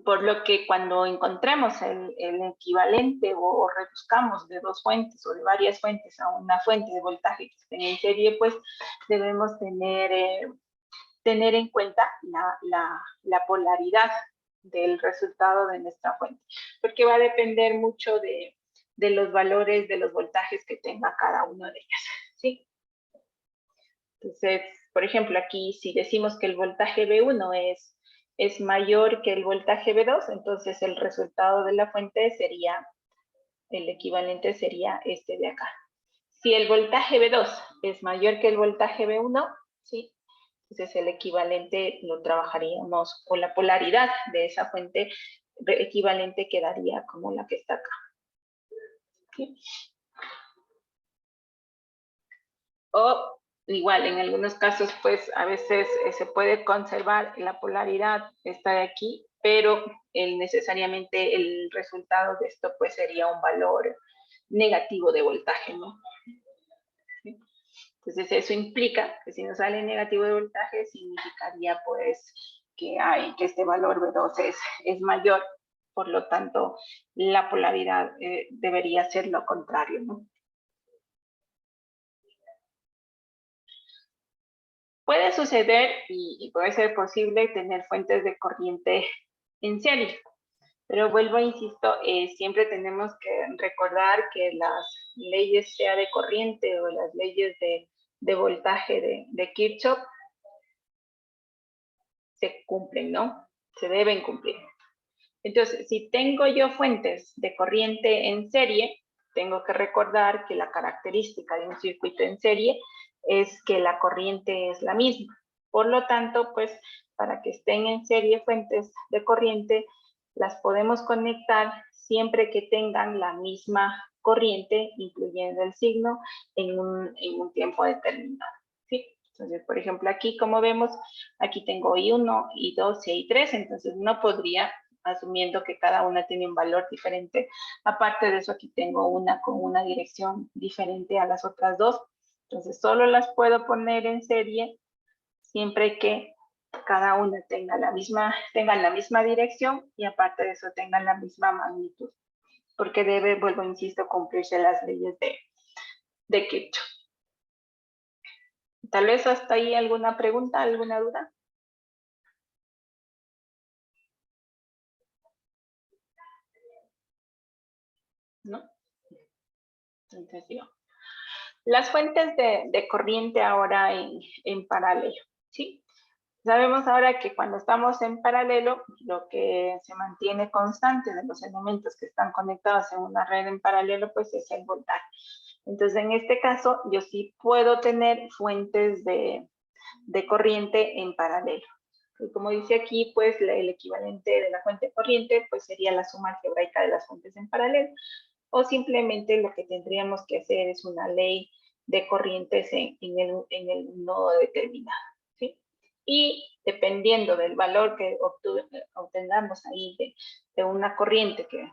Por lo que cuando encontremos el equivalente o reduzcamos de dos fuentes o de varias fuentes a una fuente de voltaje que esté en serie, pues debemos tener en cuenta la polaridad del resultado de nuestra fuente, porque va a depender mucho de los valores de los voltajes que tenga cada una de ellas, ¿sí? Entonces, por ejemplo, aquí si decimos que el voltaje B1 es mayor que el voltaje B2, entonces el resultado de la fuente sería, el equivalente sería este de acá. Si el voltaje B2 es mayor que el voltaje B1, ¿sí? Entonces el equivalente lo trabajaríamos, o la polaridad de esa fuente equivalente quedaría como la que está acá. ¿Sí? O igual, en algunos casos, pues a veces se puede conservar la polaridad, esta de aquí, pero necesariamente el resultado de esto pues sería un valor negativo de voltaje, ¿no? ¿Sí? Entonces eso implica que si nos sale negativo de voltaje, significaría pues que este valor V2 es mayor, por lo tanto la polaridad debería ser lo contrario, ¿no? Puede suceder y puede ser posible tener fuentes de corriente en serie, pero vuelvo a insisto, siempre tenemos que recordar que las leyes sea de corriente o las leyes de voltaje de Kirchhoff se cumplen, ¿no? Se deben cumplir. Entonces, si tengo yo fuentes de corriente en serie, tengo que recordar que la característica de un circuito en serie es que la corriente es la misma. Por lo tanto, pues, para que estén en serie fuentes de corriente, las podemos conectar siempre que tengan la misma corriente, incluyendo el signo, en un tiempo determinado, ¿sí? Entonces, por ejemplo, aquí, como vemos, aquí tengo I1, I2 y I3, entonces no podría, asumiendo que cada una tiene un valor diferente. Aparte de eso, aquí tengo una con una dirección diferente a las otras dos. Entonces, solo las puedo poner en serie siempre que cada una tengan la misma dirección y aparte de eso tengan la misma magnitud. Porque debe, vuelvo, insisto, cumplirse las leyes de Kirchhoff. Tal vez hasta ahí alguna pregunta, alguna duda. ¿No? Entonces digo, las fuentes de corriente ahora en paralelo, ¿sí? Sabemos ahora que cuando estamos en paralelo, lo que se mantiene constante de los elementos que están conectados en una red en paralelo, pues es el voltaje. Entonces, en este caso, yo sí puedo tener fuentes de corriente en paralelo. Y como dice aquí, pues el equivalente de la fuente de corriente, pues sería la suma algebraica de las fuentes en paralelo. O simplemente lo que tendríamos que hacer es una ley de corrientes en el nodo determinado, ¿sí? Y dependiendo del valor que obtengamos ahí de una corriente que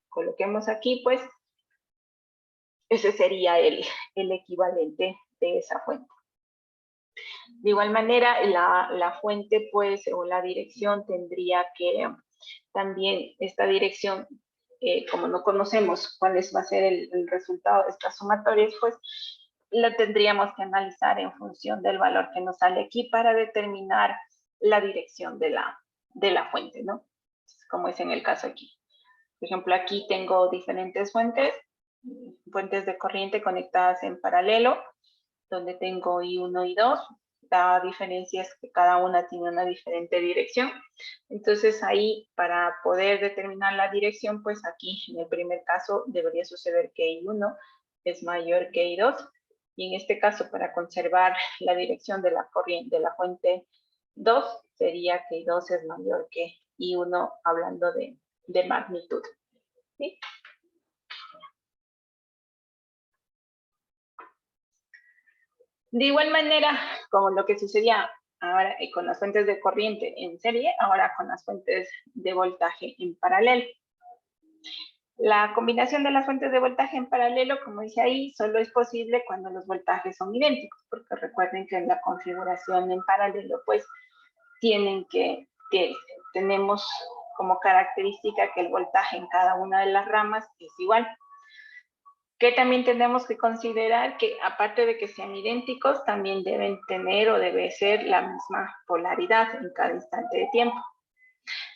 coloquemos aquí, pues ese sería el equivalente de esa fuente. De igual manera, la fuente, pues, o la dirección tendría que también, esta dirección, como no conocemos cuál va a ser el resultado de estas sumatorias, pues, la tendríamos que analizar en función del valor que nos sale aquí para determinar la dirección de la fuente, ¿no? Como es en el caso aquí. Por ejemplo, aquí tengo diferentes fuentes de corriente conectadas en paralelo, donde tengo I1 y 2. La diferencia es que cada una tiene una diferente dirección. Entonces ahí, para poder determinar la dirección, pues aquí en el primer caso debería suceder que I1 es mayor que I2. Y en este caso, para conservar la dirección de la corriente de la fuente 2, sería que I2 es mayor que I1, hablando de magnitud. ¿Sí? De igual manera, como lo que sucedía ahora con las fuentes de corriente en serie, ahora con las fuentes de voltaje en paralelo. La combinación de las fuentes de voltaje en paralelo, como dice ahí, solo es posible cuando los voltajes son idénticos, porque recuerden que en la configuración en paralelo, pues, tenemos como característica que el voltaje en cada una de las ramas es igual. Que también tenemos que considerar que, aparte de que sean idénticos, también deben tener o debe ser la misma polaridad en cada instante de tiempo.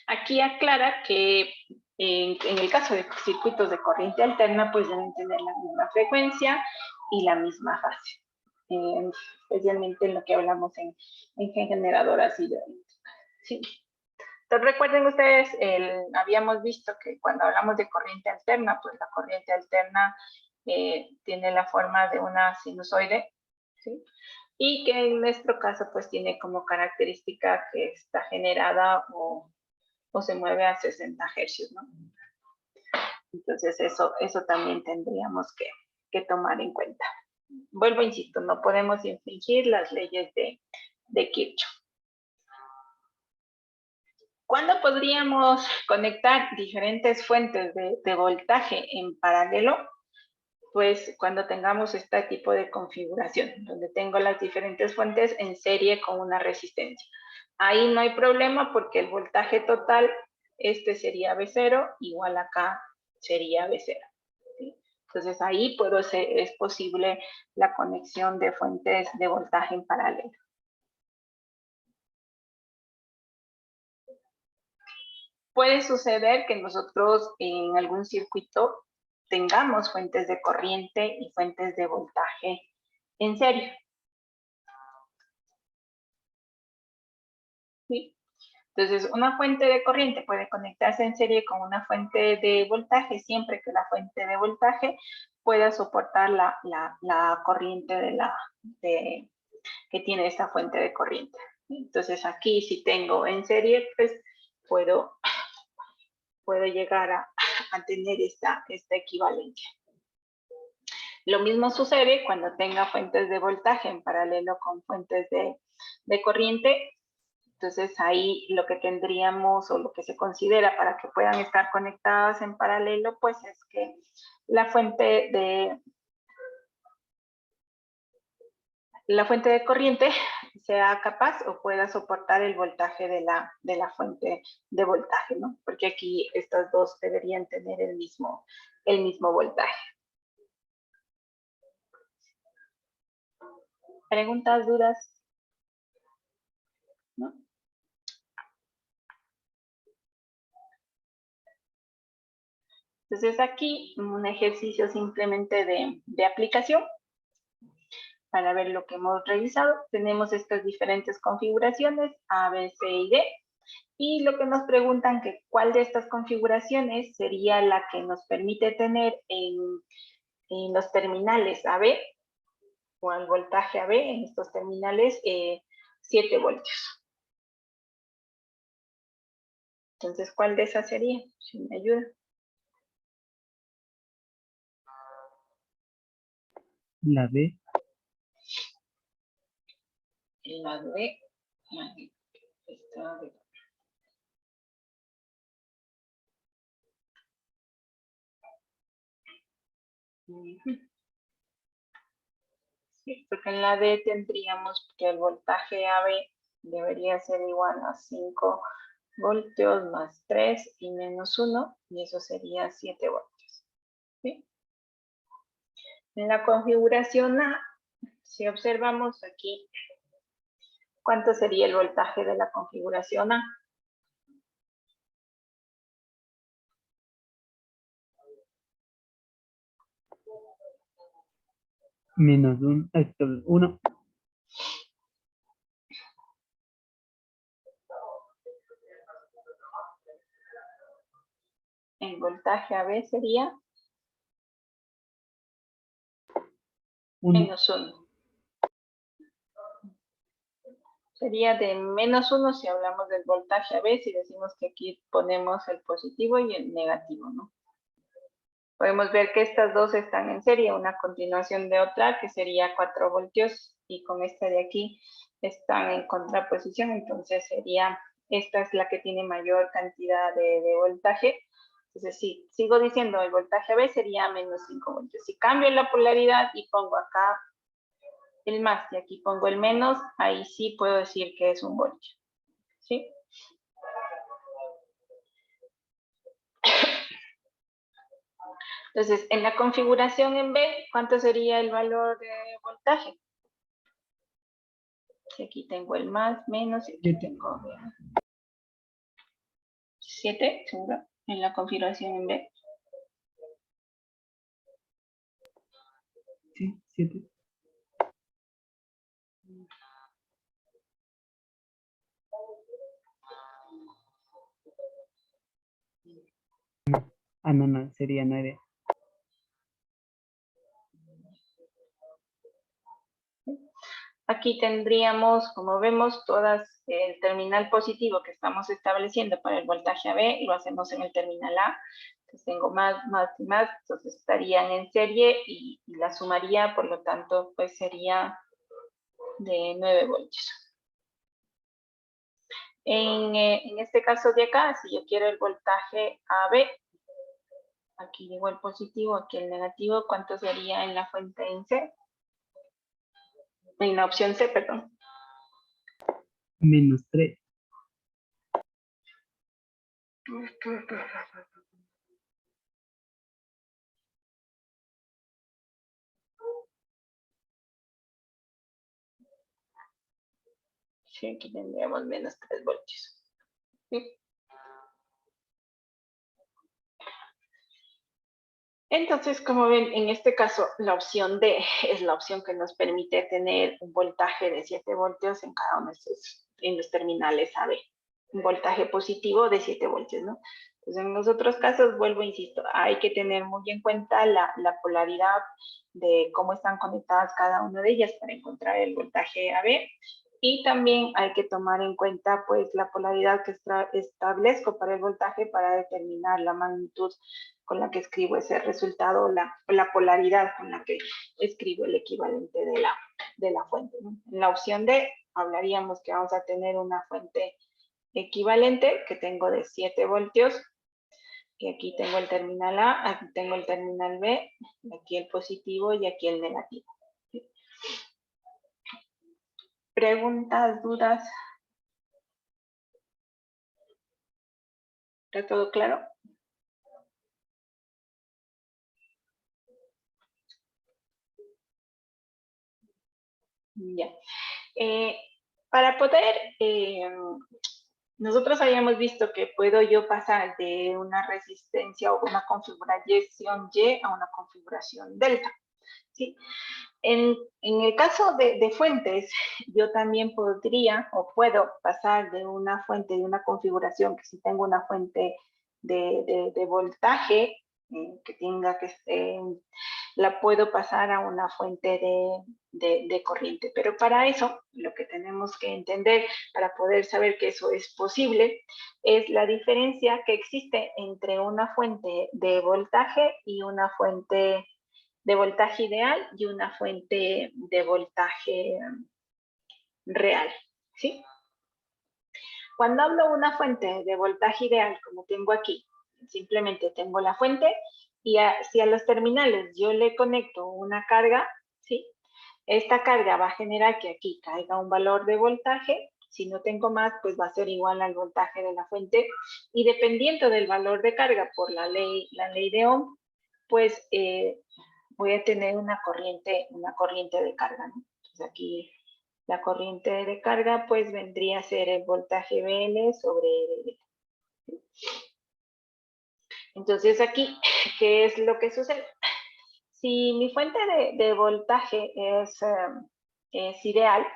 Aquí aclara que en el caso de circuitos de corriente alterna, pues deben tener la misma frecuencia y la misma fase, especialmente en lo que hablamos en generadoras hidroeléctricas. Sí. Entonces, recuerden ustedes, habíamos visto que cuando hablamos de corriente alterna, pues la corriente alterna tiene la forma de una sinusoide. ¿sí? Y que en nuestro caso pues tiene como característica que está generada o se mueve a 60 hercios, ¿no? Entonces eso también tendríamos que tomar en cuenta. Vuelvo, insisto, no podemos infringir las leyes de Kirchhoff. ¿Cuándo podríamos conectar diferentes fuentes de voltaje en paralelo? Pues cuando tengamos este tipo de configuración, donde tengo las diferentes fuentes en serie con una resistencia. Ahí no hay problema porque el voltaje total, este sería V0, igual acá sería V0. ¿Sí? Entonces ahí es posible la conexión de fuentes de voltaje en paralelo. Puede suceder que nosotros en algún circuito tengamos fuentes de corriente y fuentes de voltaje en serie. ¿Sí? Entonces, una fuente de corriente puede conectarse en serie con una fuente de voltaje siempre que la fuente de voltaje pueda soportar la corriente que tiene esta fuente de corriente. Entonces, aquí si tengo en serie, pues puedo llegar a tener esta equivalencia. Lo mismo sucede cuando tenga fuentes de voltaje en paralelo con fuentes de corriente. Entonces ahí lo que tendríamos o lo que se considera para que puedan estar conectadas en paralelo, pues es que la fuente de corriente sea capaz o pueda soportar el voltaje de la fuente de voltaje, ¿no? Porque aquí estas dos deberían tener el mismo voltaje. ¿Preguntas, dudas? ¿No? Entonces aquí un ejercicio simplemente de aplicación para ver lo que hemos revisado. Tenemos estas diferentes configuraciones A, B, C y D. Y lo que nos preguntan que cuál de estas configuraciones sería la que nos permite tener en los terminales AB o el voltaje AB en estos terminales 7 voltios. Entonces, ¿cuál de esas sería? Si me ayuda. La B. La B. Esta B. Sí, porque en la D tendríamos que el voltaje AB debería ser igual a 5 voltios más 3 y menos 1, y eso sería 7 voltios. ¿Sí? En la configuración A, si observamos aquí, ¿cuánto sería el voltaje de la configuración A? Menos 1. El voltaje AB sería 1. menos 1. Sería de menos 1 si hablamos del voltaje AB, si decimos que aquí ponemos el positivo y el negativo, ¿no? Podemos ver que estas dos están en serie, una a continuación de otra, que sería 4 voltios, y con esta de aquí están en contraposición, entonces esta es la que tiene mayor cantidad de voltaje. Entonces, si sigo diciendo el voltaje AB sería menos 5 voltios. Si cambio la polaridad y pongo acá el más y aquí pongo el menos, ahí sí puedo decir que es un voltio. ¿Sí? Entonces, en la configuración en B, ¿cuánto sería el valor de voltaje? Si aquí tengo el más, menos, y aquí tengo 7, seguro, en la configuración en B. Sí, 7. No, sería 9. aquí tendríamos, como vemos, todas el terminal positivo que estamos estableciendo para el voltaje AB, lo hacemos en el terminal A. Entonces tengo más y más, entonces estarían en serie y la sumaría, por lo tanto, pues sería de 9 voltios. En este caso de acá, si yo quiero el voltaje AB, aquí digo el positivo, aquí el negativo, ¿cuánto sería en la fuente en C? En la opción C, perdón. -3. Sí, aquí tendríamos menos 3 voltios. ¿Sí? Entonces, como ven, en este caso, la opción D es la opción que nos permite tener un voltaje de 7 voltios en cada uno en los terminales AB. Un voltaje positivo de 7 voltios, ¿no? Entonces, en los otros casos, vuelvo, insisto, hay que tener muy en cuenta la polaridad de cómo están conectadas cada una de ellas para encontrar el voltaje AB. Y también hay que tomar en cuenta, pues, la polaridad que establezco para el voltaje para determinar la magnitud con la que escribo ese resultado, la polaridad con la que escribo el equivalente de la fuente, ¿no? En la opción D, hablaríamos que vamos a tener una fuente equivalente que tengo de 7 voltios, y aquí tengo el terminal A, aquí tengo el terminal B, aquí el positivo y aquí el negativo. ¿Sí? ¿Preguntas, dudas? ¿Está todo claro? Ya. Para poder, nosotros habíamos visto que puedo yo pasar de una resistencia o una configuración Y a una configuración delta. ¿Sí? En el caso de fuentes, yo también podría o puedo pasar de una fuente, de una configuración, que si tengo una fuente de voltaje, que tenga que la puedo pasar a una fuente de corriente. Pero para eso, lo que tenemos que entender, para poder saber que eso es posible, es la diferencia que existe entre una fuente de voltaje y una fuente de voltaje ideal y una fuente de voltaje real, ¿sí? Cuando hablo de una fuente de voltaje ideal, como tengo aquí, simplemente tengo la fuente y si a los terminales yo le conecto una carga, ¿sí? Esta carga va a generar que aquí caiga un valor de voltaje. Si no tengo más, pues va a ser igual al voltaje de la fuente. Y dependiendo del valor de carga por la ley de Ohm, pues voy a tener una corriente de carga, ¿no? Entonces aquí la corriente de carga pues vendría a ser el voltaje BL sobre RL. Entonces aquí, ¿qué es lo que sucede? Si mi fuente de voltaje es ideal,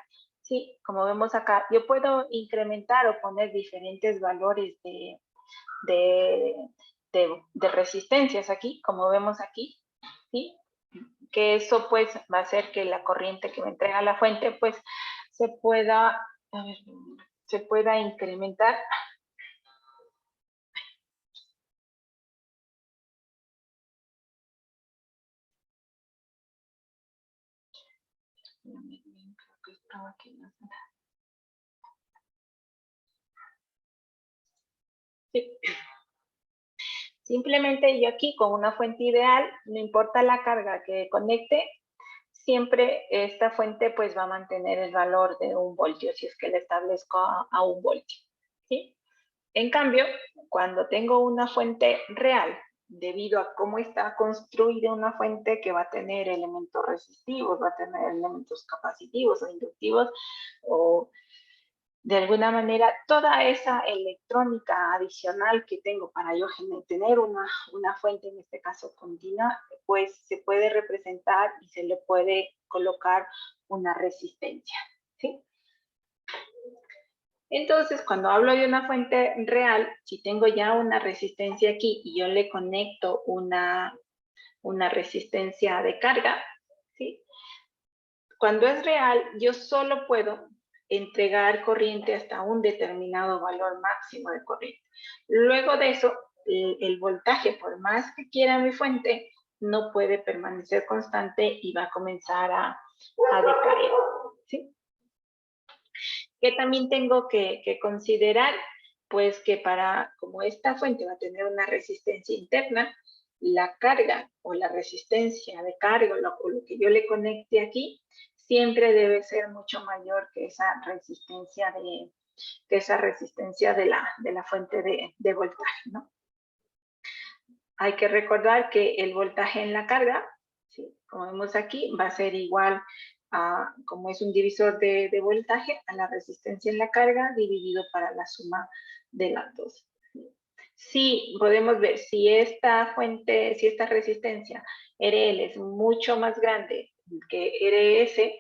¿sí? Como vemos acá, yo puedo incrementar o poner diferentes valores de resistencias aquí, como vemos aquí, ¿sí? Que eso pues va a hacer que la corriente que me entrega la fuente pues se pueda incrementar. Creo que estaba aquí, ¿no? Sí. Simplemente yo aquí con una fuente ideal, no importa la carga que conecte, siempre esta fuente pues va a mantener el valor de 1 voltio, si es que le establezco a 1 voltio, ¿sí? En cambio, cuando tengo una fuente real, debido a cómo está construida una fuente que va a tener elementos resistivos, va a tener elementos capacitivos o inductivos, o de alguna manera toda esa electrónica adicional que tengo para yo tener una fuente, en este caso continua, pues se puede representar y se le puede colocar una resistencia, ¿sí? Entonces, cuando hablo de una fuente real, si tengo ya una resistencia aquí y yo le conecto una resistencia de carga, ¿sí? cuando es real, yo solo puedo entregar corriente hasta un determinado valor máximo de corriente. Luego de eso, el voltaje, por más que quiera mi fuente, no puede permanecer constante y va a comenzar a decaer, ¿sí? Que también tengo que considerar, pues que como esta fuente va a tener una resistencia interna, la carga o la resistencia de carga o lo que yo le conecte aquí, siempre debe ser mucho mayor que esa resistencia de la fuente de voltaje, ¿no? Hay que recordar que el voltaje en la carga, ¿sí?, como vemos aquí, va a ser igual a, como es un divisor de voltaje, a la resistencia en la carga dividido para la suma de las dos. Sí, podemos ver, si esta resistencia RL es mucho más grande que RS,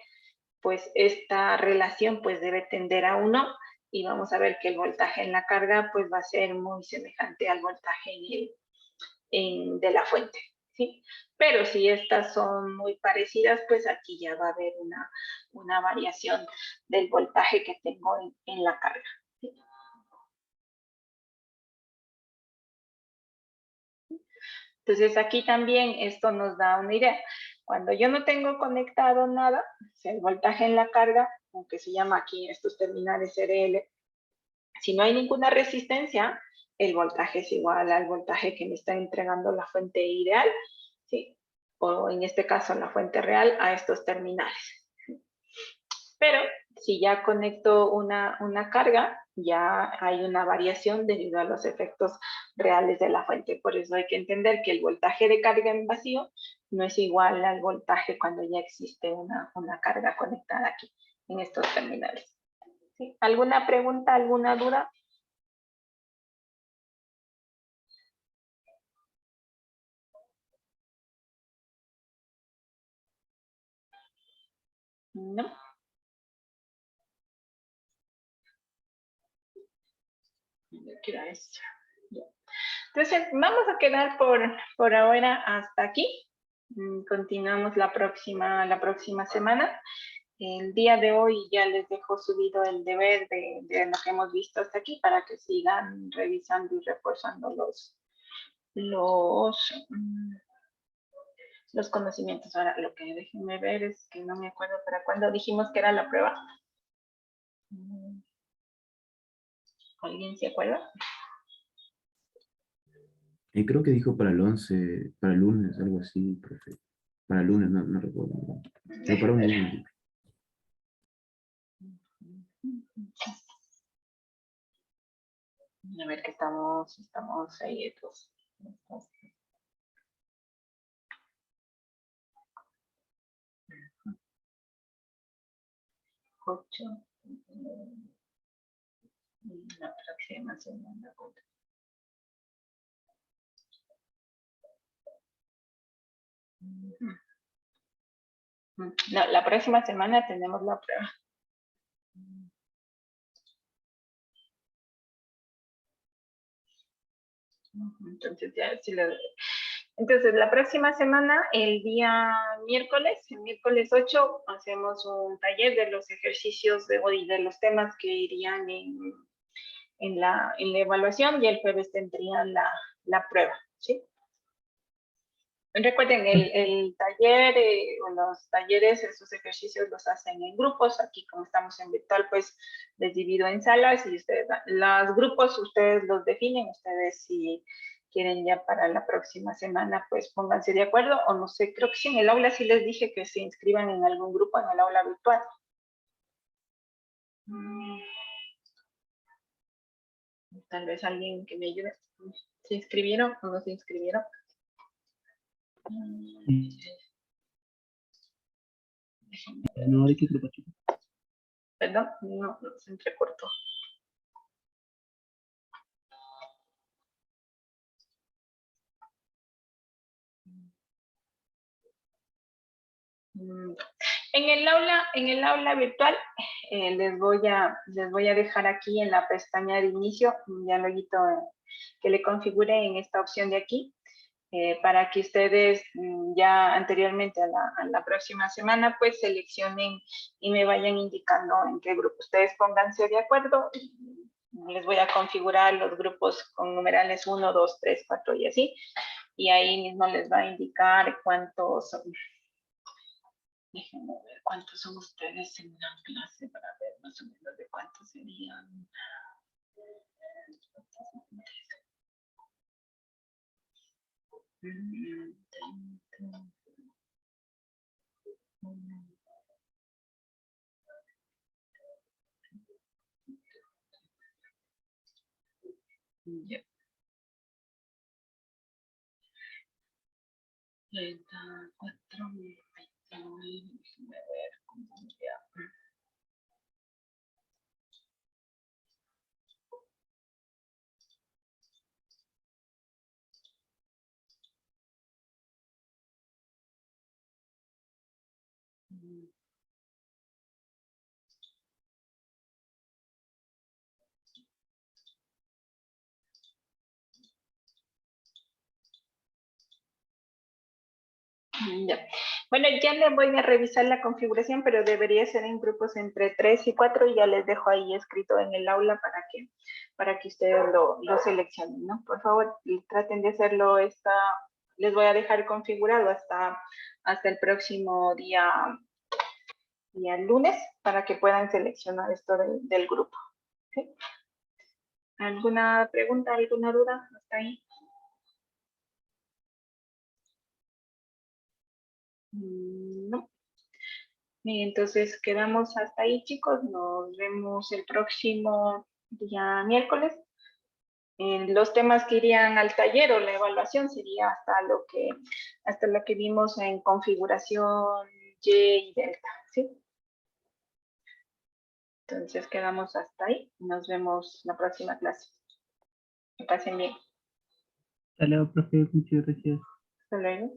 pues esta relación pues debe tender a 1 y vamos a ver que el voltaje en la carga pues va a ser muy semejante al voltaje de la fuente, ¿sí? Pero si estas son muy parecidas, pues aquí ya va a haber una variación del voltaje que tengo en la carga, ¿sí? Entonces aquí también esto nos da una idea. Cuando yo no tengo conectado nada, el voltaje en la carga, aunque se llama aquí estos terminales RL, si no hay ninguna resistencia, el voltaje es igual al voltaje que me está entregando la fuente ideal, ¿sí?, o en este caso la fuente real a estos terminales. Pero si ya conecto una carga, ya hay una variación debido a los efectos reales de la fuente. Por eso hay que entender que el voltaje de carga en vacío no es igual al voltaje cuando ya existe una carga conectada aquí en estos terminales. ¿Sí? ¿Alguna pregunta, alguna duda? ¿No? ¿Qué era esto? Entonces, vamos a quedar por ahora hasta aquí. Continuamos la próxima semana. El día de hoy ya les dejo subido el deber de lo que hemos visto hasta aquí para que sigan revisando y reforzando los conocimientos. Ahora, lo que déjenme ver es que no me acuerdo para cuándo dijimos que era la prueba. ¿Alguien se acuerda? Creo que dijo para el 11, para el lunes, algo así, profe. Para el lunes, no recuerdo. Pero para un lunes. A ver que estamos ahí todos. 8. La próxima semana. No, la próxima semana tenemos la prueba. Entonces ya sí Entonces la próxima semana, el día miércoles, el miércoles 8, hacemos un taller de los ejercicios y de los temas que irían en la evaluación y el jueves tendrían la prueba, ¿sí? Recuerden, el taller o los talleres, esos ejercicios los hacen en grupos. Aquí como estamos en virtual, pues les divido en salas y ustedes, los grupos ustedes los definen. Ustedes si quieren ya para la próxima semana, pues pónganse de acuerdo. O no sé, creo que sí, en el aula sí les dije que se inscriban en algún grupo en el aula virtual. Tal vez alguien que me ayude. ¿Se inscribieron o no se inscribieron? No, ¿de qué grupo, chico? Perdón, no, se entrecortó. En el aula virtual les voy a dejar aquí en la pestaña de inicio, ya luego que le configure en esta opción de aquí, para que ustedes ya anteriormente a la próxima semana pues seleccionen y me vayan indicando en qué grupo. Ustedes pónganse de acuerdo. Les voy a configurar los grupos con numerales 1, 2, 3, 4 y así. Y ahí mismo les va a indicar cuántos son. Déjenme ver cuántos son ustedes en la clase para ver más o menos de cuántos serían. Ya. 34, 29, déjenme ver cómo ya. Ya. Bueno, ya le voy a revisar la configuración, pero debería ser en grupos entre 3 y 4 y ya les dejo ahí escrito en el aula para que ustedes lo seleccionen, ¿no? Por favor, traten de hacerlo les voy a dejar configurado hasta el próximo día lunes para que puedan seleccionar esto del grupo. ¿Okay? ¿Alguna pregunta, alguna duda hasta ahí? No. Bien, entonces quedamos hasta ahí, chicos. Nos vemos el próximo día miércoles. Los temas que irían al taller o la evaluación sería hasta lo que vimos en configuración Y y delta, ¿sí? Entonces quedamos hasta ahí. Nos vemos la próxima clase. Que pasen bien. Hasta luego, profe. Muchas gracias. Hasta luego.